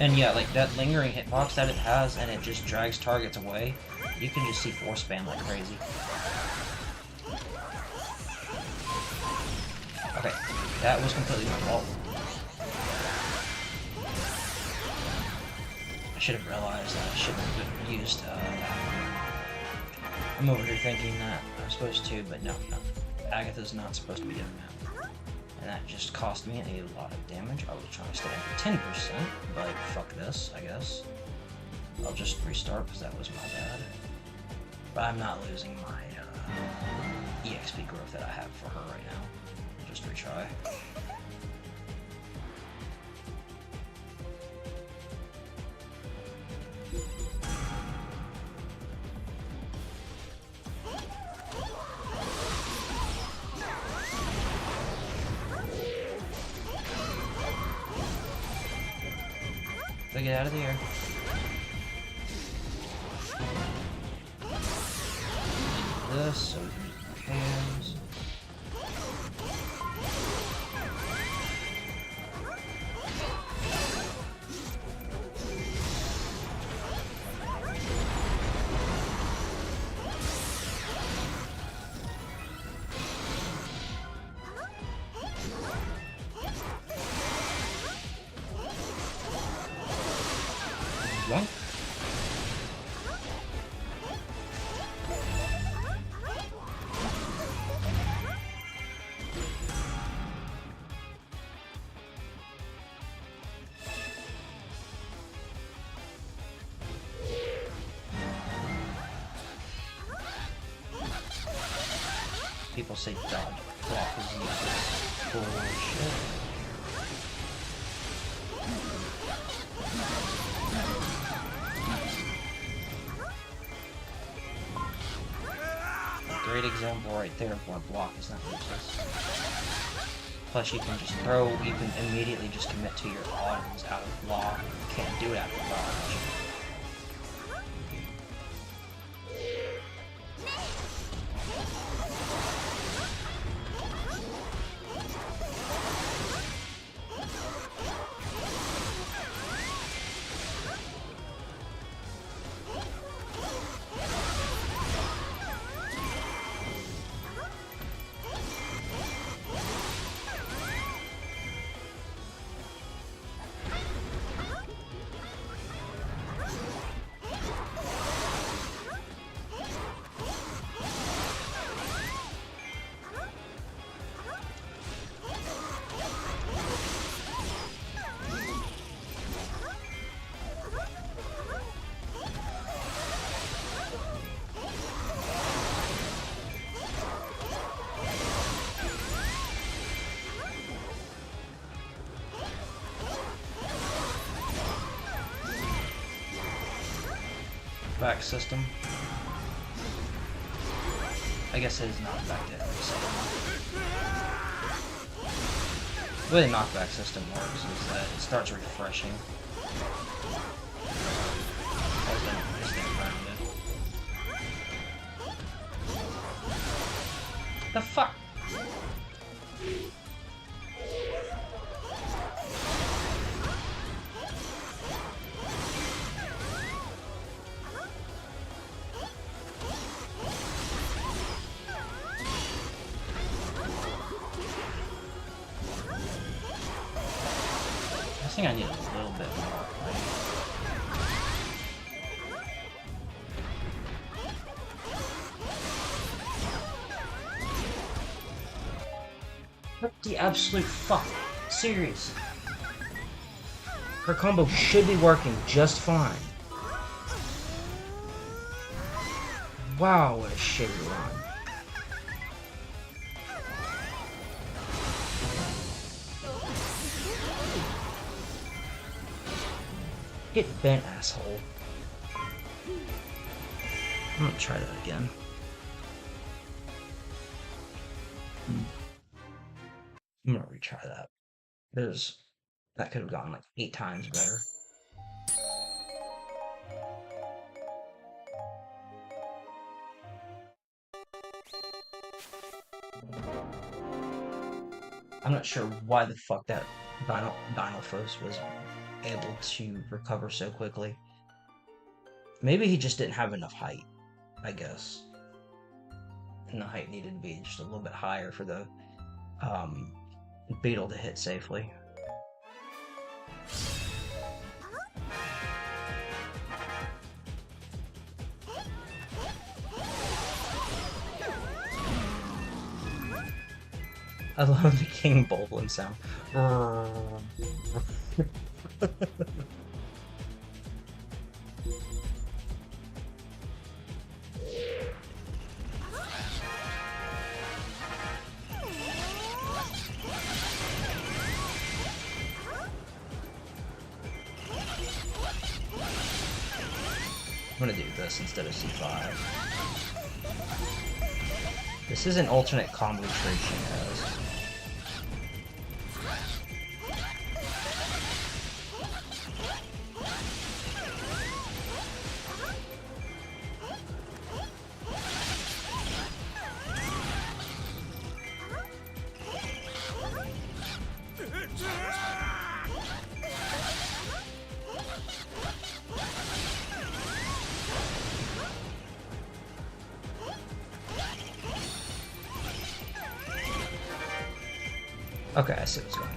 And yeah, like that lingering hitbox that it has, and it just drags targets away. You can just C4 spam like crazy. Okay, that was completely my fault. I should have realized that I shouldn't have used that. I'm over here thinking that I'm supposed to, but no. Agatha's not supposed to be doing that. And that just cost me a lot of damage. I was trying to stay at 10%, but fuck this, I guess. I'll just restart because that was my bad. But I'm not losing my EXP growth that I have for her right now. I'll just retry. So get out of the air. This so we can use our hands. Yoink. People say dodge block is useless. Bullshit. Great example right there of why block is not useless. Plus you can just throw, you can immediately just commit to your items out of block. You can't do it out of dodge. Back system. I guess it is not back to every system. The way the knockback system works is that it starts refreshing. As they around it. The fuck? I think I need a little bit more. What the absolute fuck? Serious. Her combo should be working just fine. Wow, what a shitty run. Get bent, asshole. I'm gonna try that again. I'm gonna retry that. That could have gone like 8 times better. I'm not sure why the fuck that Dynalphos was able to recover so quickly. Maybe he just didn't have enough height, I guess. And the height needed to be just a little bit higher for the beetle to hit safely. I love the King Bulblin sound. I'm gonna do this instead of C5. This is an alternate combo tree she has. Okay, I see what's going on.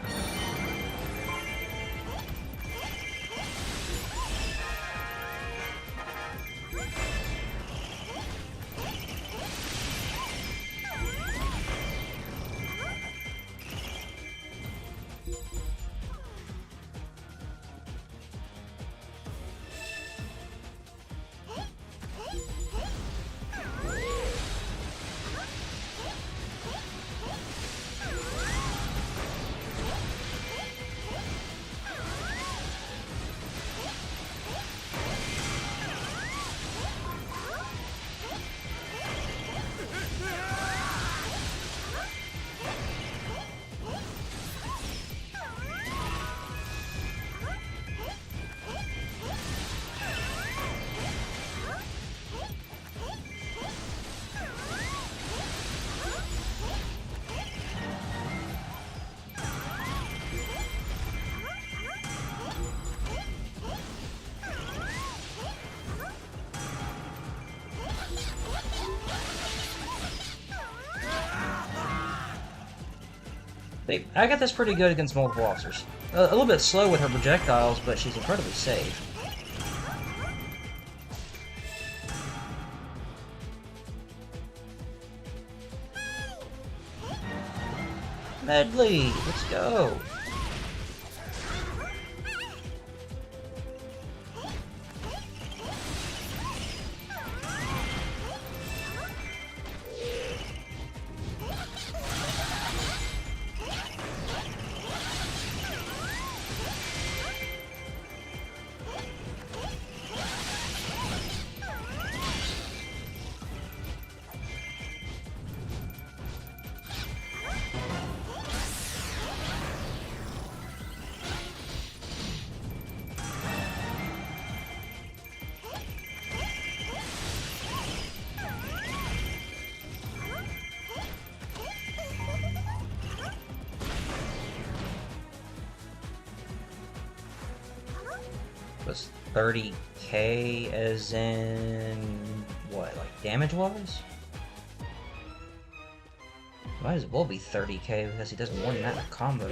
I got this pretty good against multiple officers. A little bit slow with her projectiles, but she's incredibly safe. Medley, let's go. Was 30k as in what, like damage wise? Might as well be 30k because he does more than that in a combo.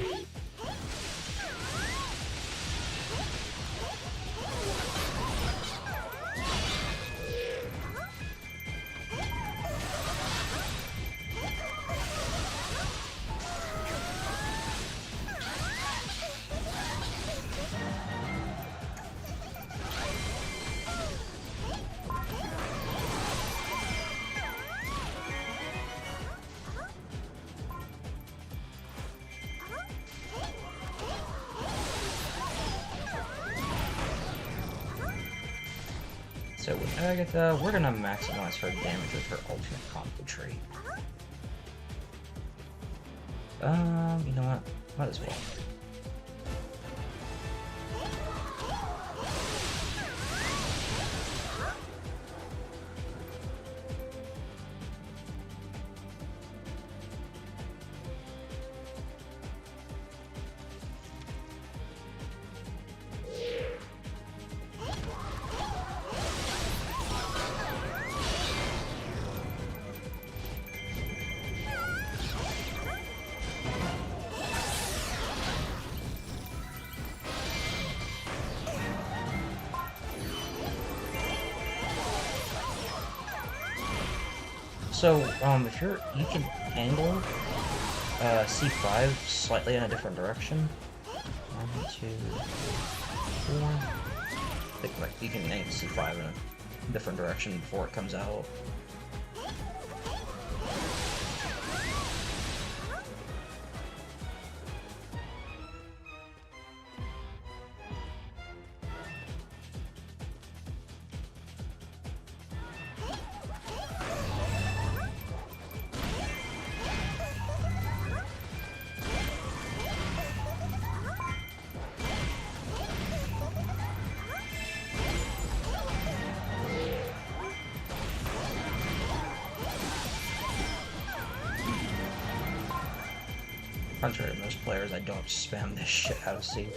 So with Agatha, we're gonna maximize her damage with her ultimate combo tree. You know what? Might as well. So, you can angle C5 slightly in a different direction. 1, 2, 4. I think like you can angle C5 in a different direction before it comes out. Contrary to most players, I don't spam this shit out of C3.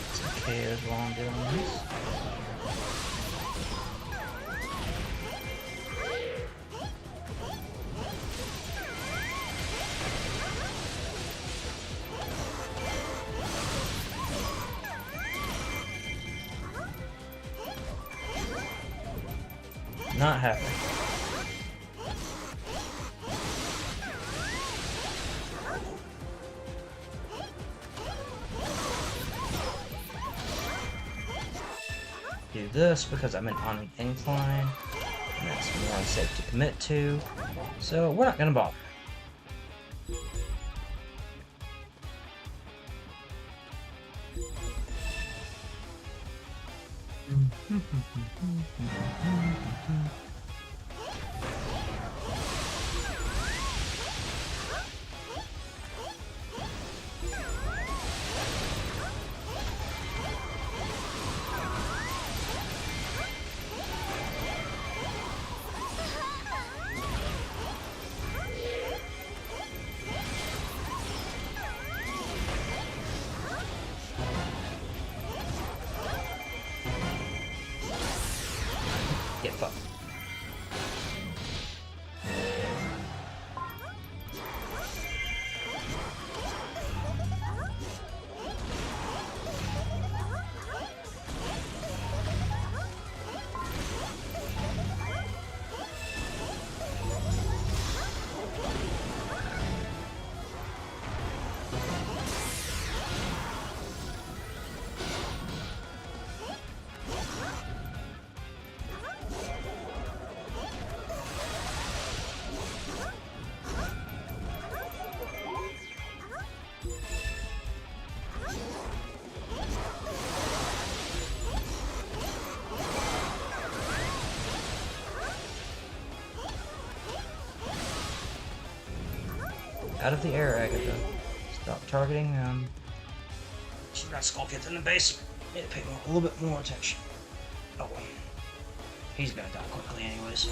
It's okay as well I'm doing this. Not happening. Do this because I'm on an incline, and that's more unsafe to commit to, so we're not gonna bother. Get fucked. Out of the air, Agatha. Stop targeting She's got skull kids in the base. Need to pay a little bit more attention. Oh well. He's gonna die quickly anyways.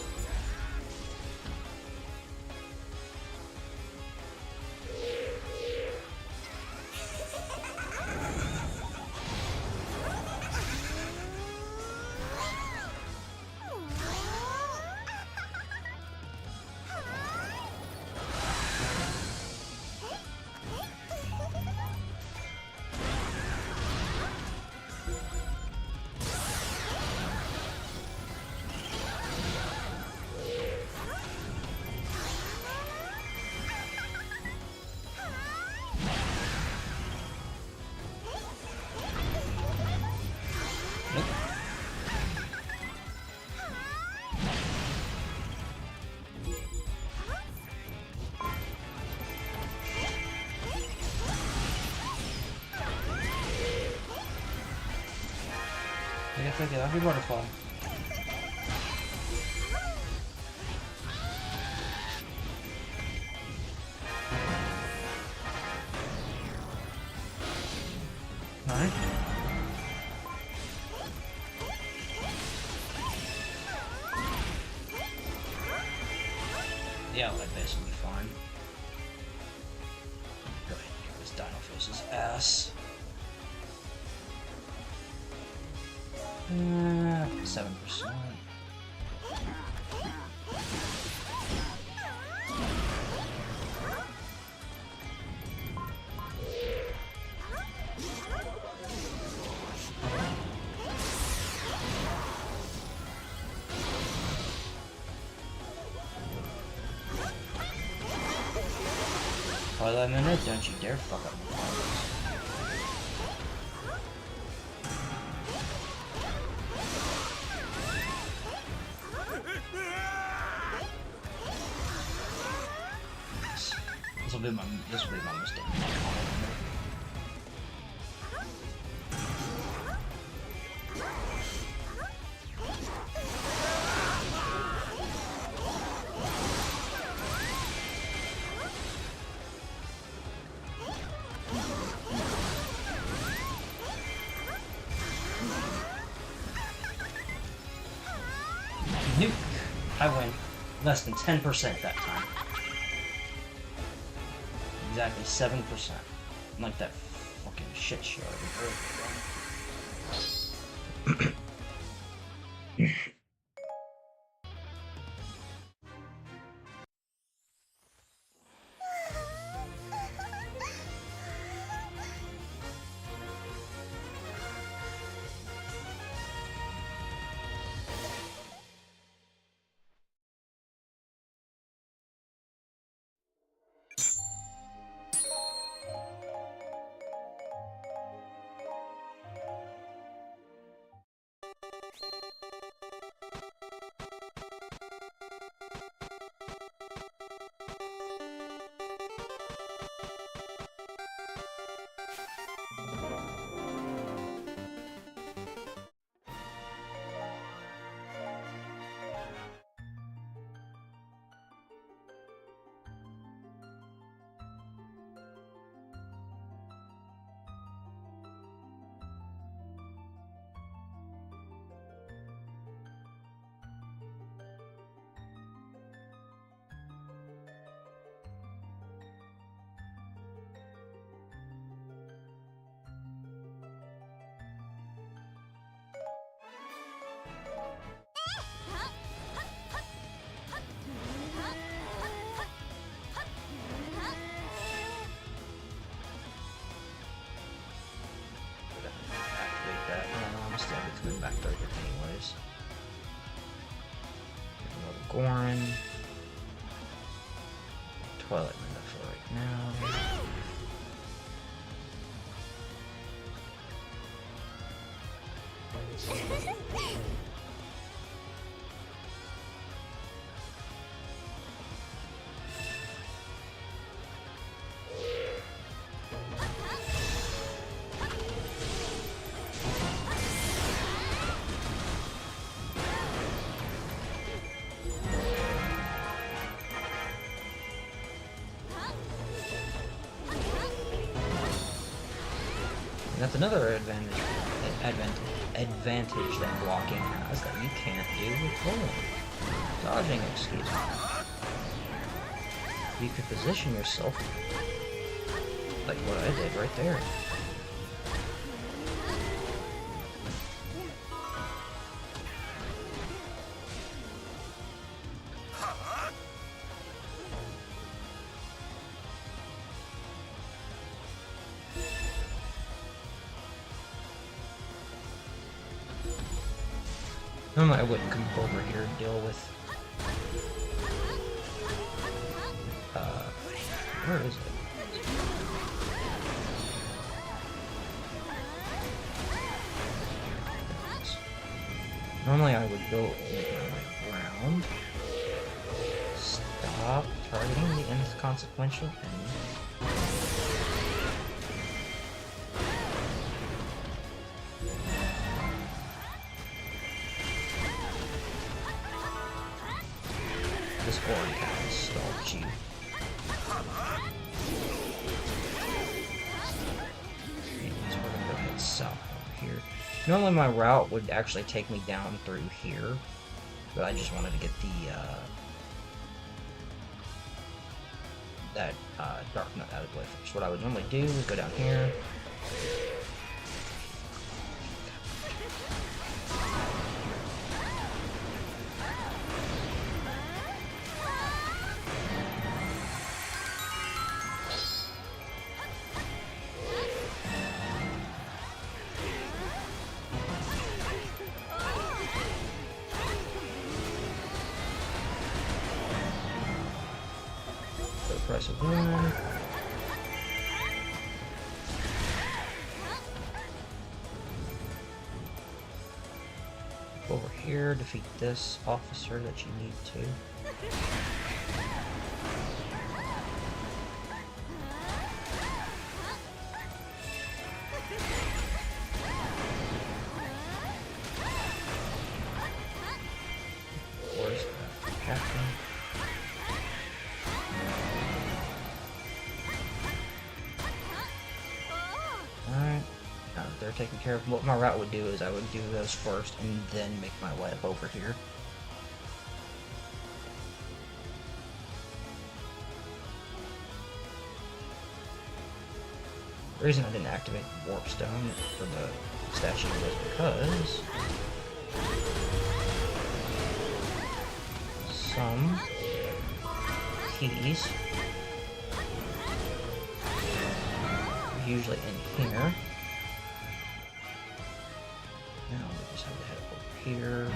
Take it, I'll be butterfly. Alright. Yeah, like this will be fine. Go ahead and give this Dino Face's ass. 7%. Twilight Minute, don't you dare fuck up my progress. This will be my mistake. Nuke! I win. Less than 10% that time. Exactly 7%. Like that fucking shit show. Move back there anyways. Another Goron. Twilight Minute for right now. That's another advantage that blocking has that you can't do with rolling. Dodging, excuse me. You could position yourself like what I did right there. Normally I wouldn't come over here and deal with... where is it? Normally I would go around, stop targeting the inconsequential enemy. This already has stalled you. Anyways, we're gonna go head south over here. Normally my route would actually take me down through here, but I just wanted to get the Dark Nut out of the way first. What I would normally do is go down here. Press of 1. here, defeat this officer that you need to. Where's the captain? Alright. Now that they're taken care of, what my route would do is I would do those first and then make my way up over here. The reason I didn't activate the warp stone for the statue was because some keys are usually in here. Now we just have to head over here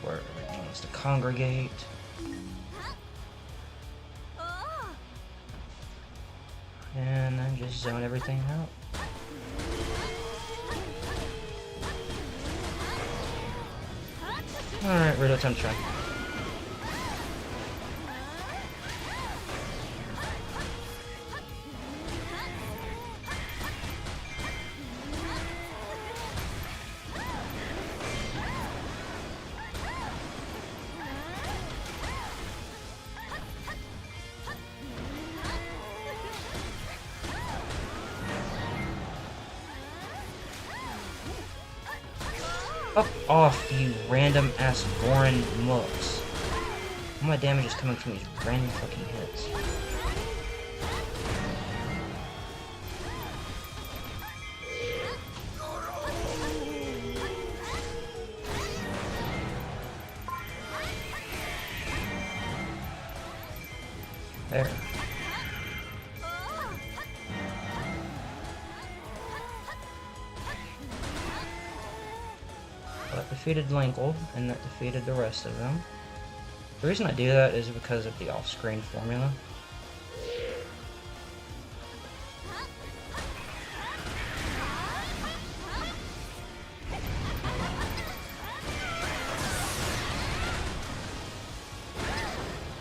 where everything wants to congregate. And then just zone everything out. Alright, Riddle, time to try. Fuck off, you random ass boring mooks. All my damage is coming from these random fucking hits. There. That defeated Linkle, and that defeated the rest of them. The reason I do that is because of the off-screen formula.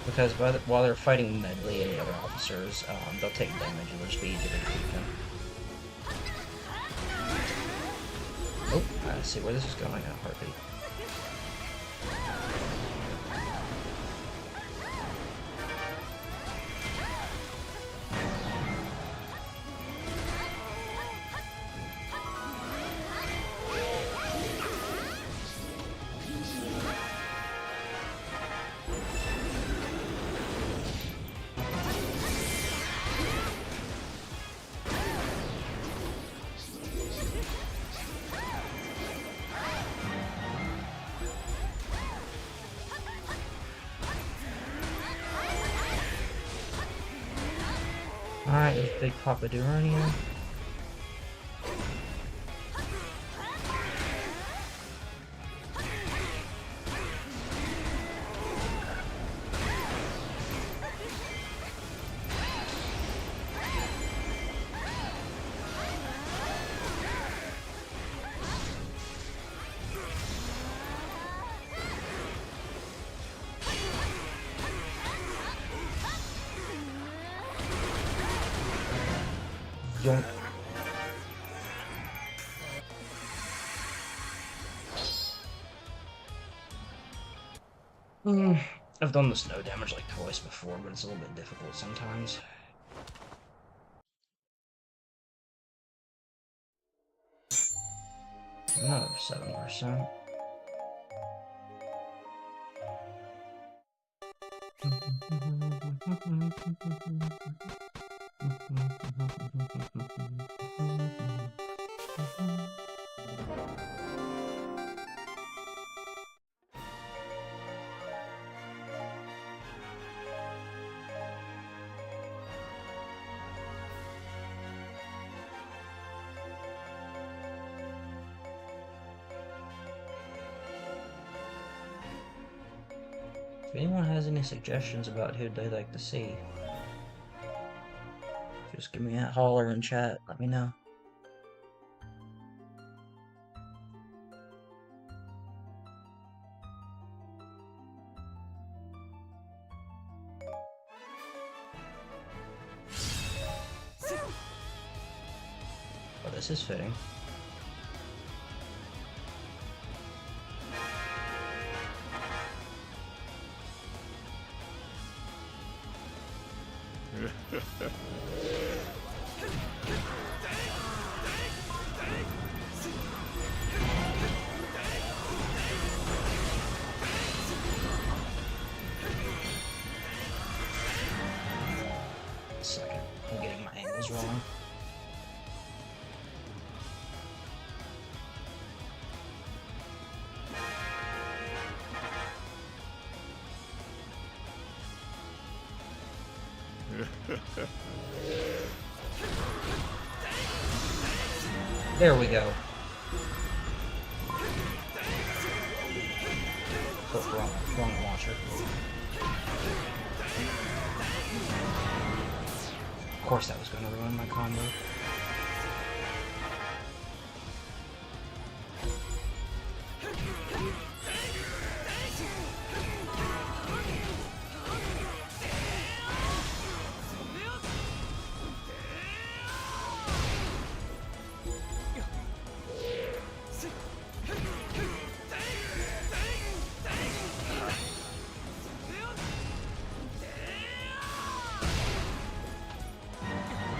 Because while they're fighting Medley and the other officers, they'll take damage and it'll just be easier to defeat them. Oh, I see where this is going at heartbeat. Alright, there's Big Papa Durania. Yoink. I've done the snow damage like twice before, but it's a little bit difficult sometimes. Another 7%. If anyone has any suggestions about who they'd like to see, just give me a holler in chat, let me know. this is fitting. Second, I'm getting my angles wrong. There we go. Oh, wrong launcher. Of course that was going to ruin my combo.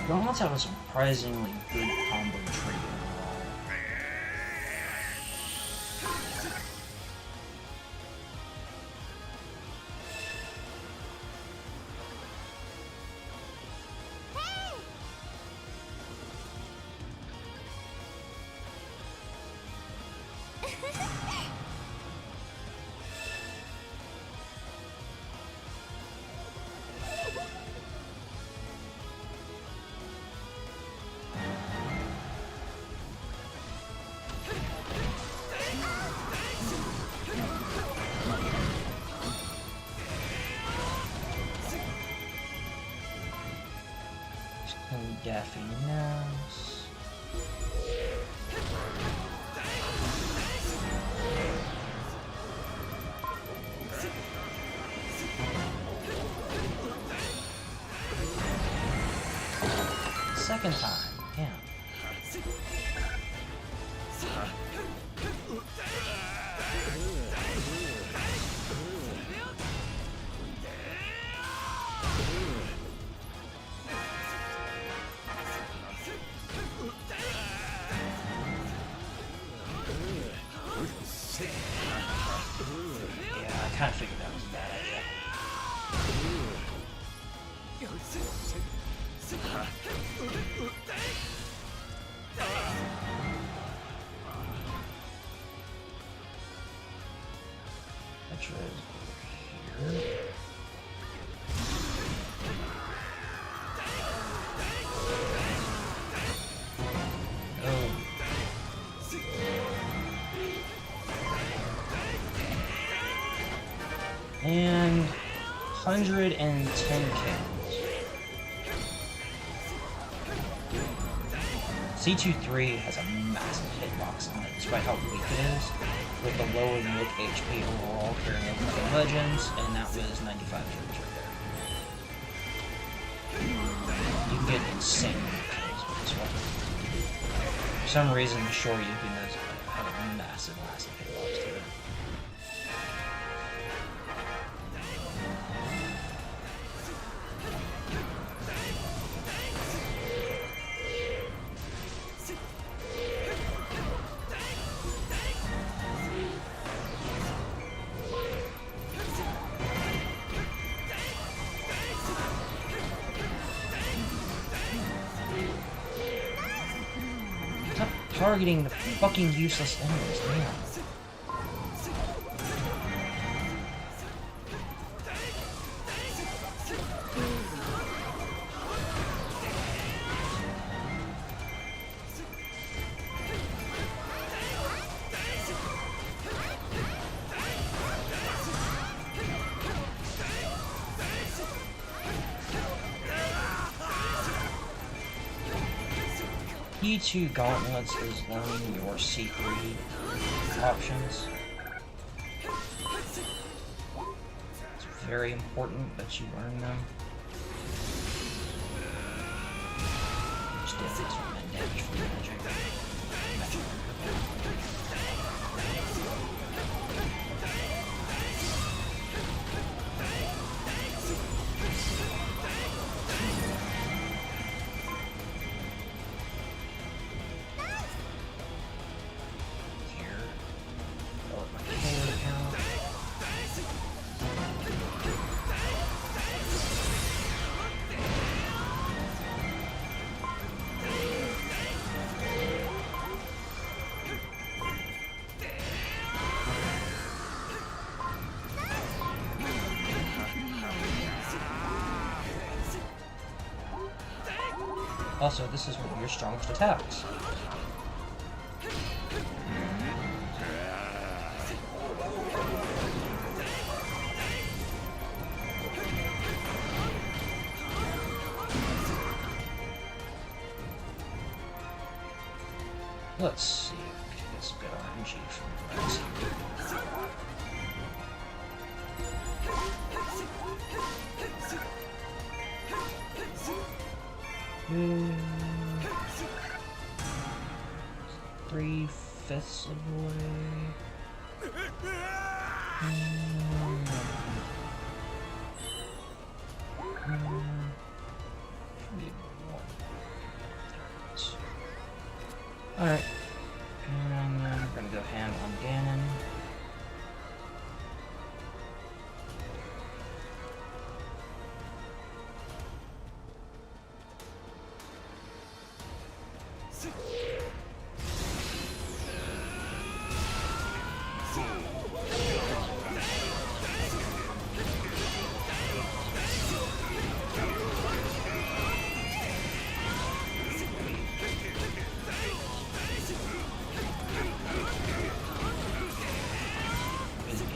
Gauntlets have a surprisingly good combo tree overall. Daffy Nose. Second time, yeah. Yeah, I kind of figured that was a bad idea. Petra is over here. And 110 kills. C23 has a massive hitbox on it, despite how weak it is, with a lower than look HP overall carrying over the Legends, and that was 95 kills right there. You can get insane kills with this weapon. For some reason, the Shoryuken does have a massive hitbox to it. Targeting the fucking useless enemies, damn. E2 Gauntlets is learning your C3 options. It's very important that you learn them. just deal this one and damage from magic. Here. Oh, my forward account. Also, this is one of your strongest attacks. Let's see if we can get some good RNG from this. Three-fifths of the way. Alright. And then we're gonna go hand on Ganon.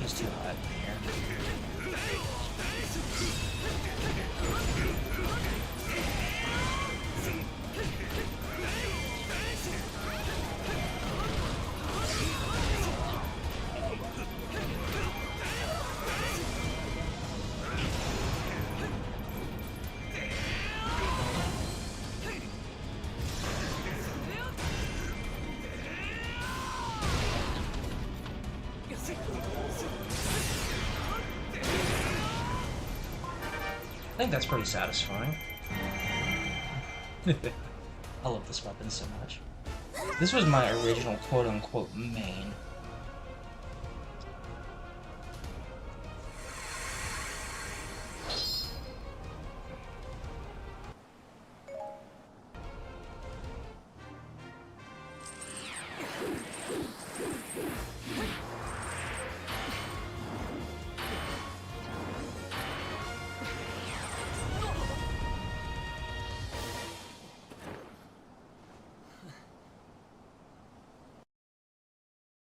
He's too hot in here. I think that's pretty satisfying. I love this weapon so much. This was my original quote-unquote main.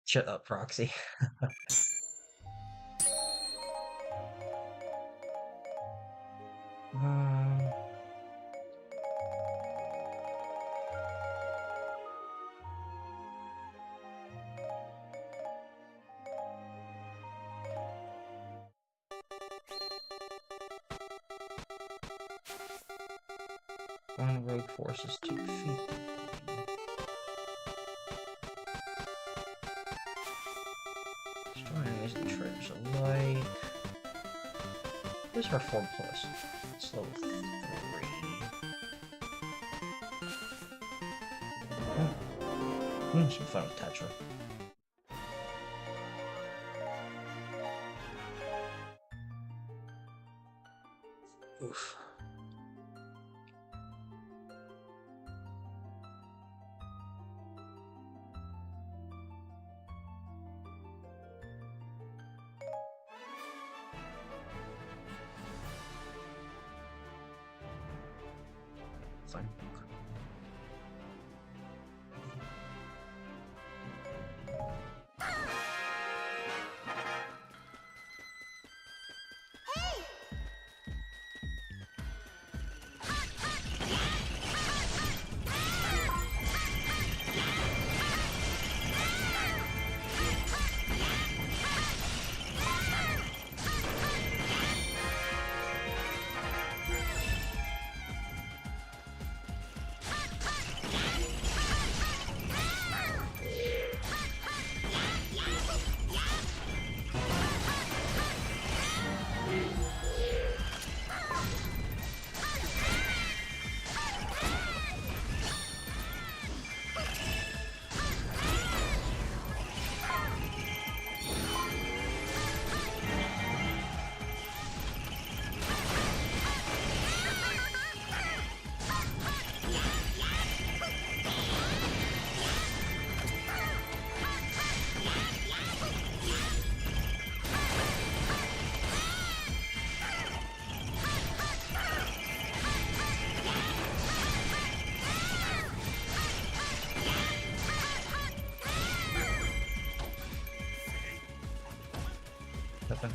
Shut up, Proxy. One rogue force is 2 feet. Destroy enemies and treasures alike. Where's her 4+? It's level 3. Some fun with Tetra. Oof. Fine.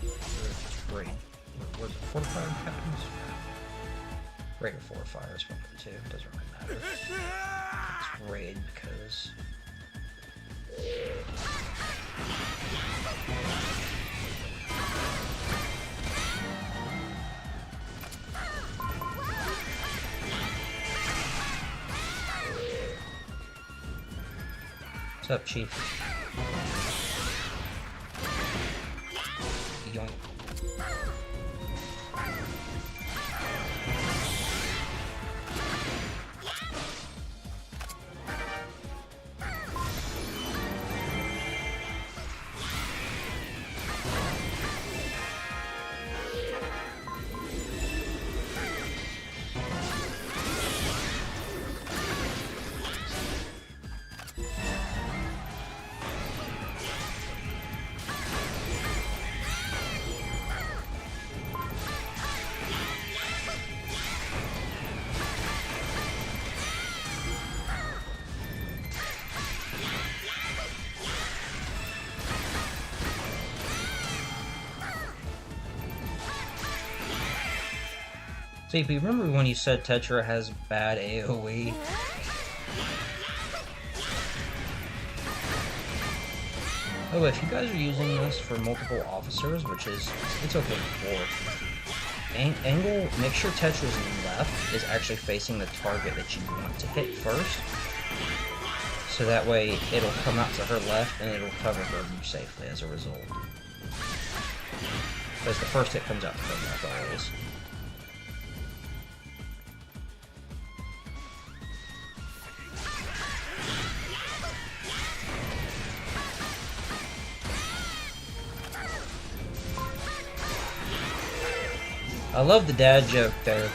Just raid. What was it? Fortified captains? Raid or fortifier is one of the two. It doesn't really matter. It's raid because. What's up, Chief? Yoink. See, if you remember when you said Tetra has bad AoE? Oh, if you guys are using this for multiple officers, which is, it's okay for angle, make sure Tetra's left is actually facing the target that you want to hit first. So that way, it'll come out to her left, and it'll cover her safely as a result. Because the first hit comes out to her left always. I love the dad joke there.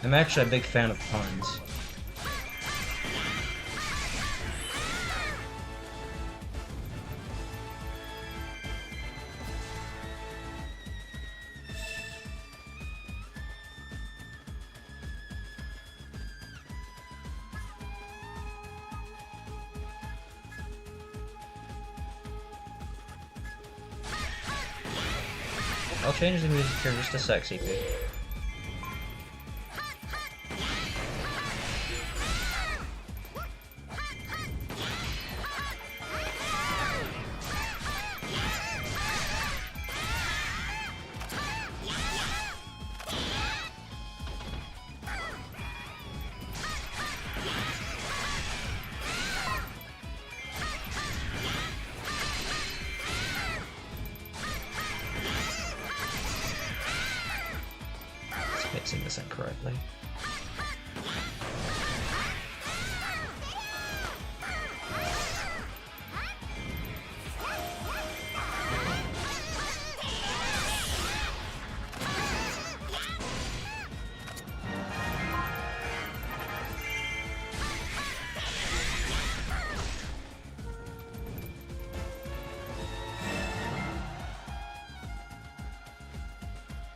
I'm actually a big fan of puns. I'll change the music here just a sec, CP. Mixing this incorrectly.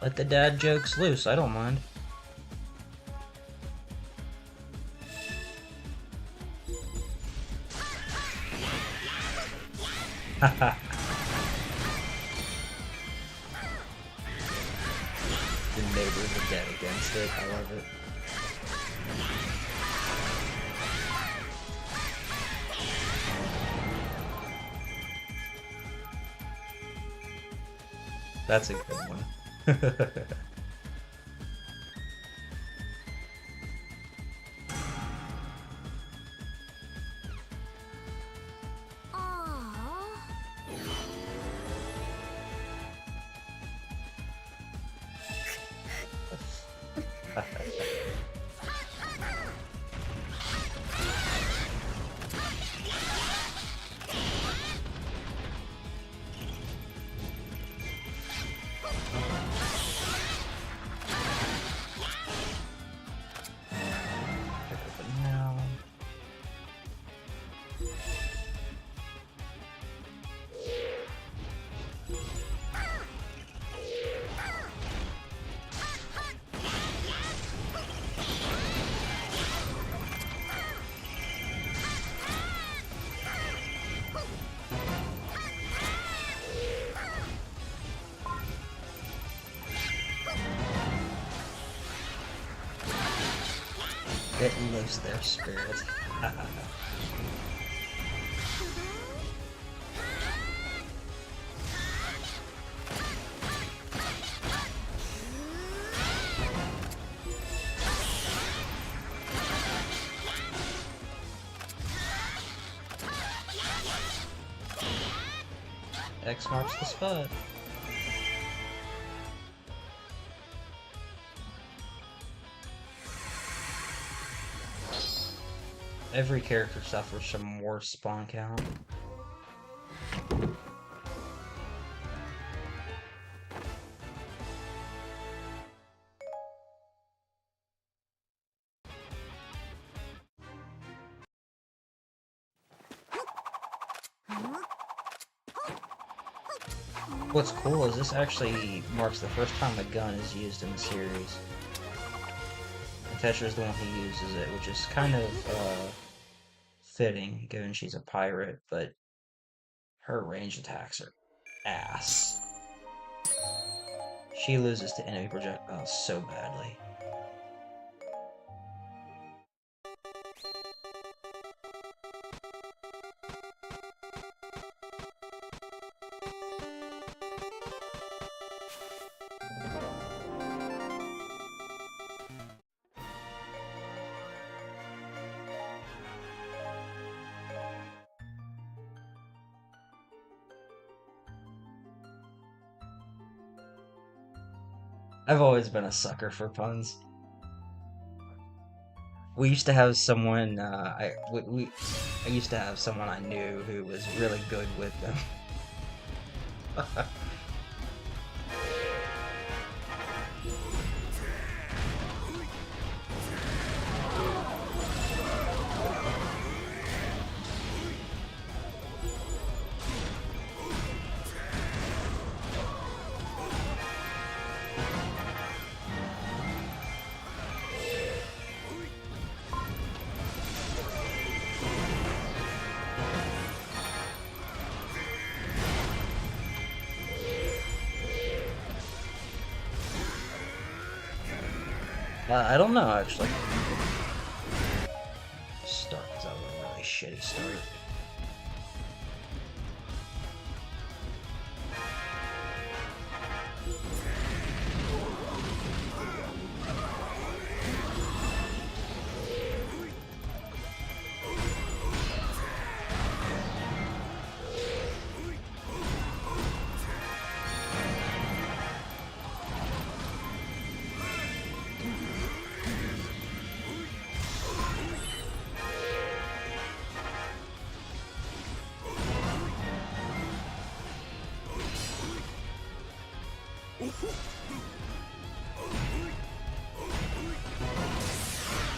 Let the dad jokes loose, I don't mind. Haha. The neighbors are dead against it, I love it. That's a good one. It lifts their spirits. X marks the spot. Every character suffers from more spawn count. What's cool is this actually marks the first time a gun is used in the series. And Tetra's the one who uses it, which is kind of fitting, given she's a pirate, but her range attacks are ass. She loses to enemy projectiles so badly. I've always been a sucker for puns. We used to have someone, I used to have someone I knew who was really good with them. I don't know, actually. Start, because that was a really shitty start.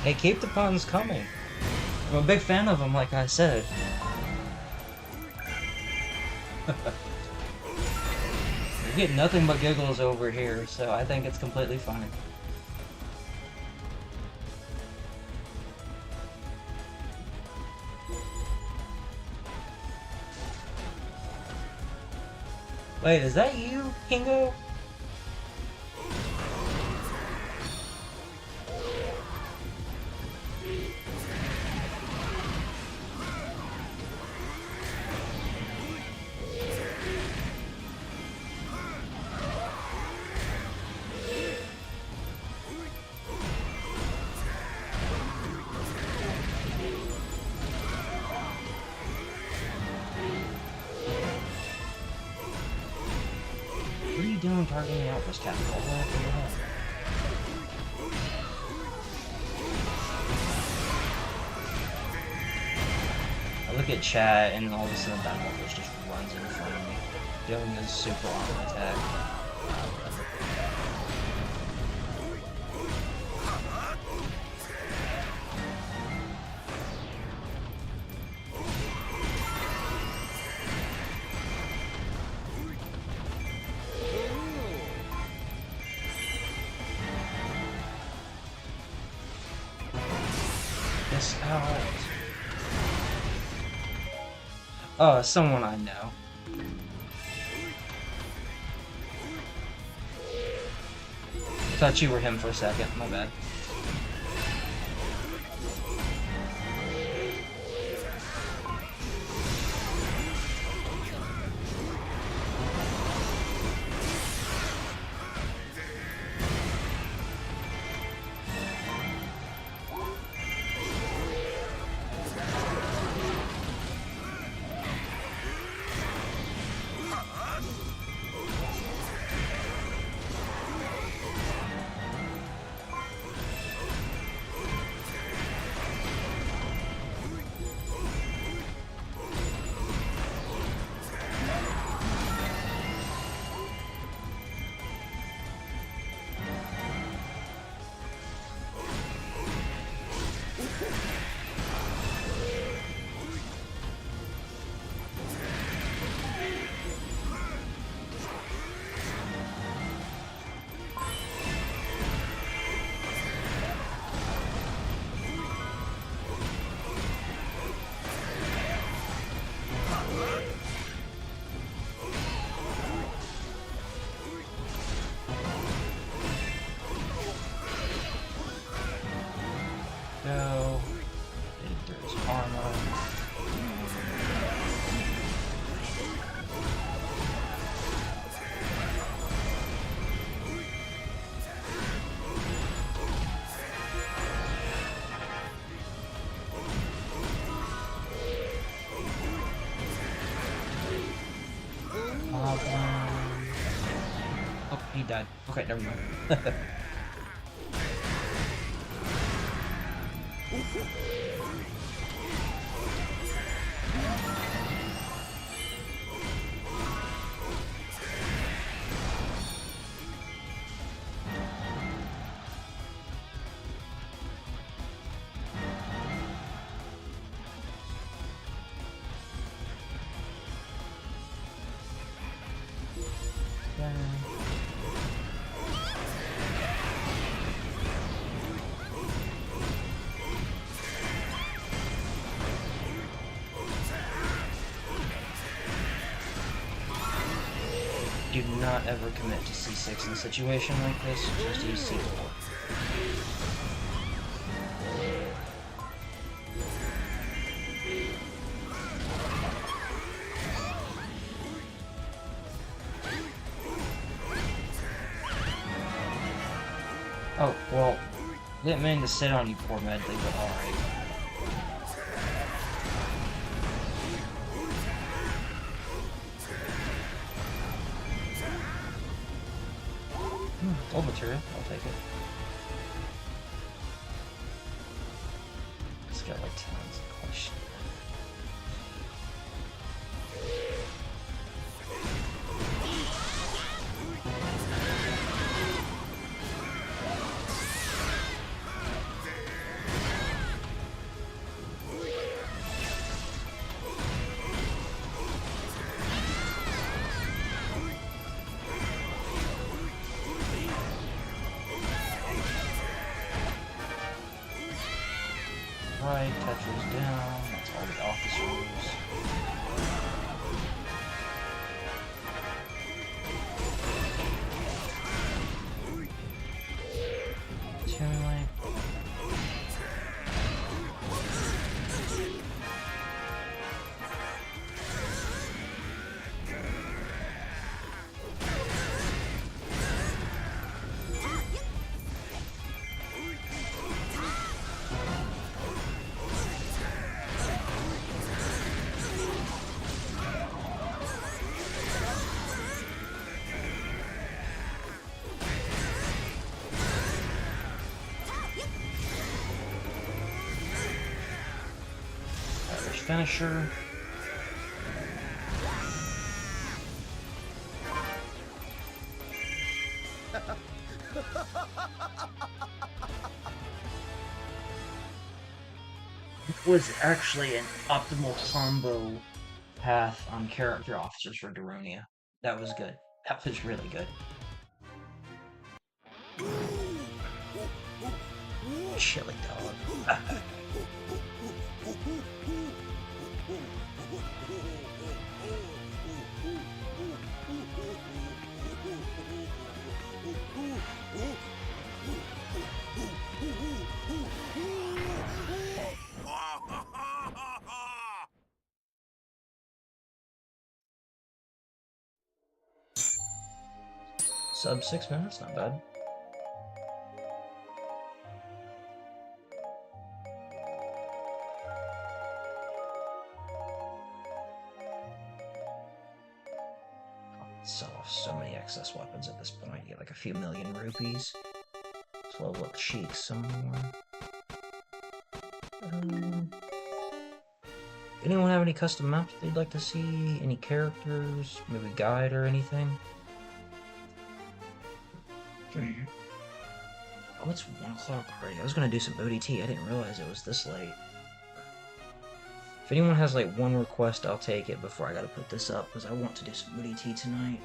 Hey, keep the puns coming. I'm a big fan of them, like I said. You're getting nothing but giggles over here, so I think it's completely fine. Wait, is that you, Kingo? What are you doing targeting the Outpost Captain? All the way up in the head. I look at chat and all of a sudden that Outpost just runs in front of me, doing his super armor attack. This out. Oh, someone I know. Thought you were him for a second, my bad. died. Okay, never mind. Do not ever commit to C6 in a situation like this, just use C4. Oh, well, didn't mean to sit on you poor Medley, but alright. Gold material, I'll take it. It's got like tons of questions. Right, Tetra's down, that's all the officers. Accumulate. Finisher. It was actually an optimal combo path on character officers for Daronia. That was good. That was really good. Chili dog. Sub 6 minutes, not bad. Sell off so many excess weapons at this point. You get like a few million rupees. Let's level up Cheeks some more. Anyone have any custom maps they'd like to see? Any characters? Maybe guide or anything? Oh, it's 1 o'clock already. I was gonna do some ODT. I didn't realize it was this late. If anyone has like one request, I'll take it before I gotta put this up, because I want to do some ODT tonight.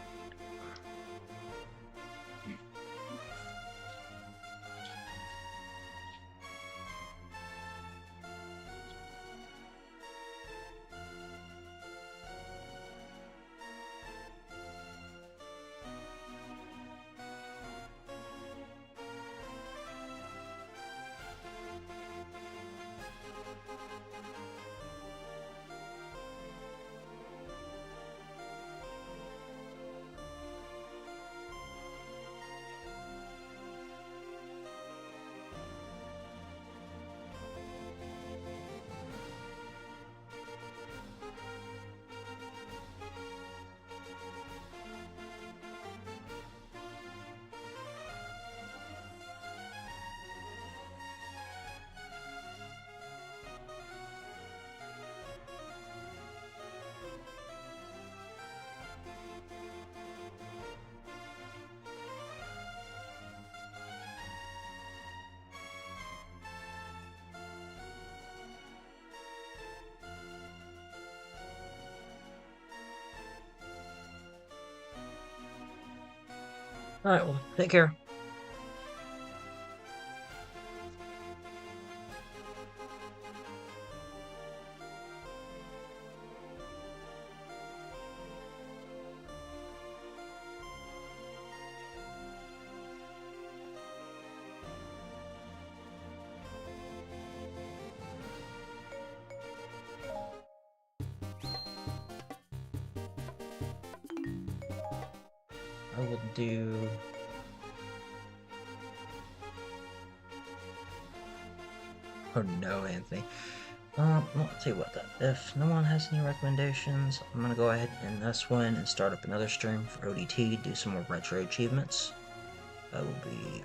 Alright, well, take care. I will do... Oh no, Anthony. Well, I'll tell you what then. If no one has any recommendations, I'm gonna go ahead and this one and start up another stream for ODT, do some more retro achievements. That will be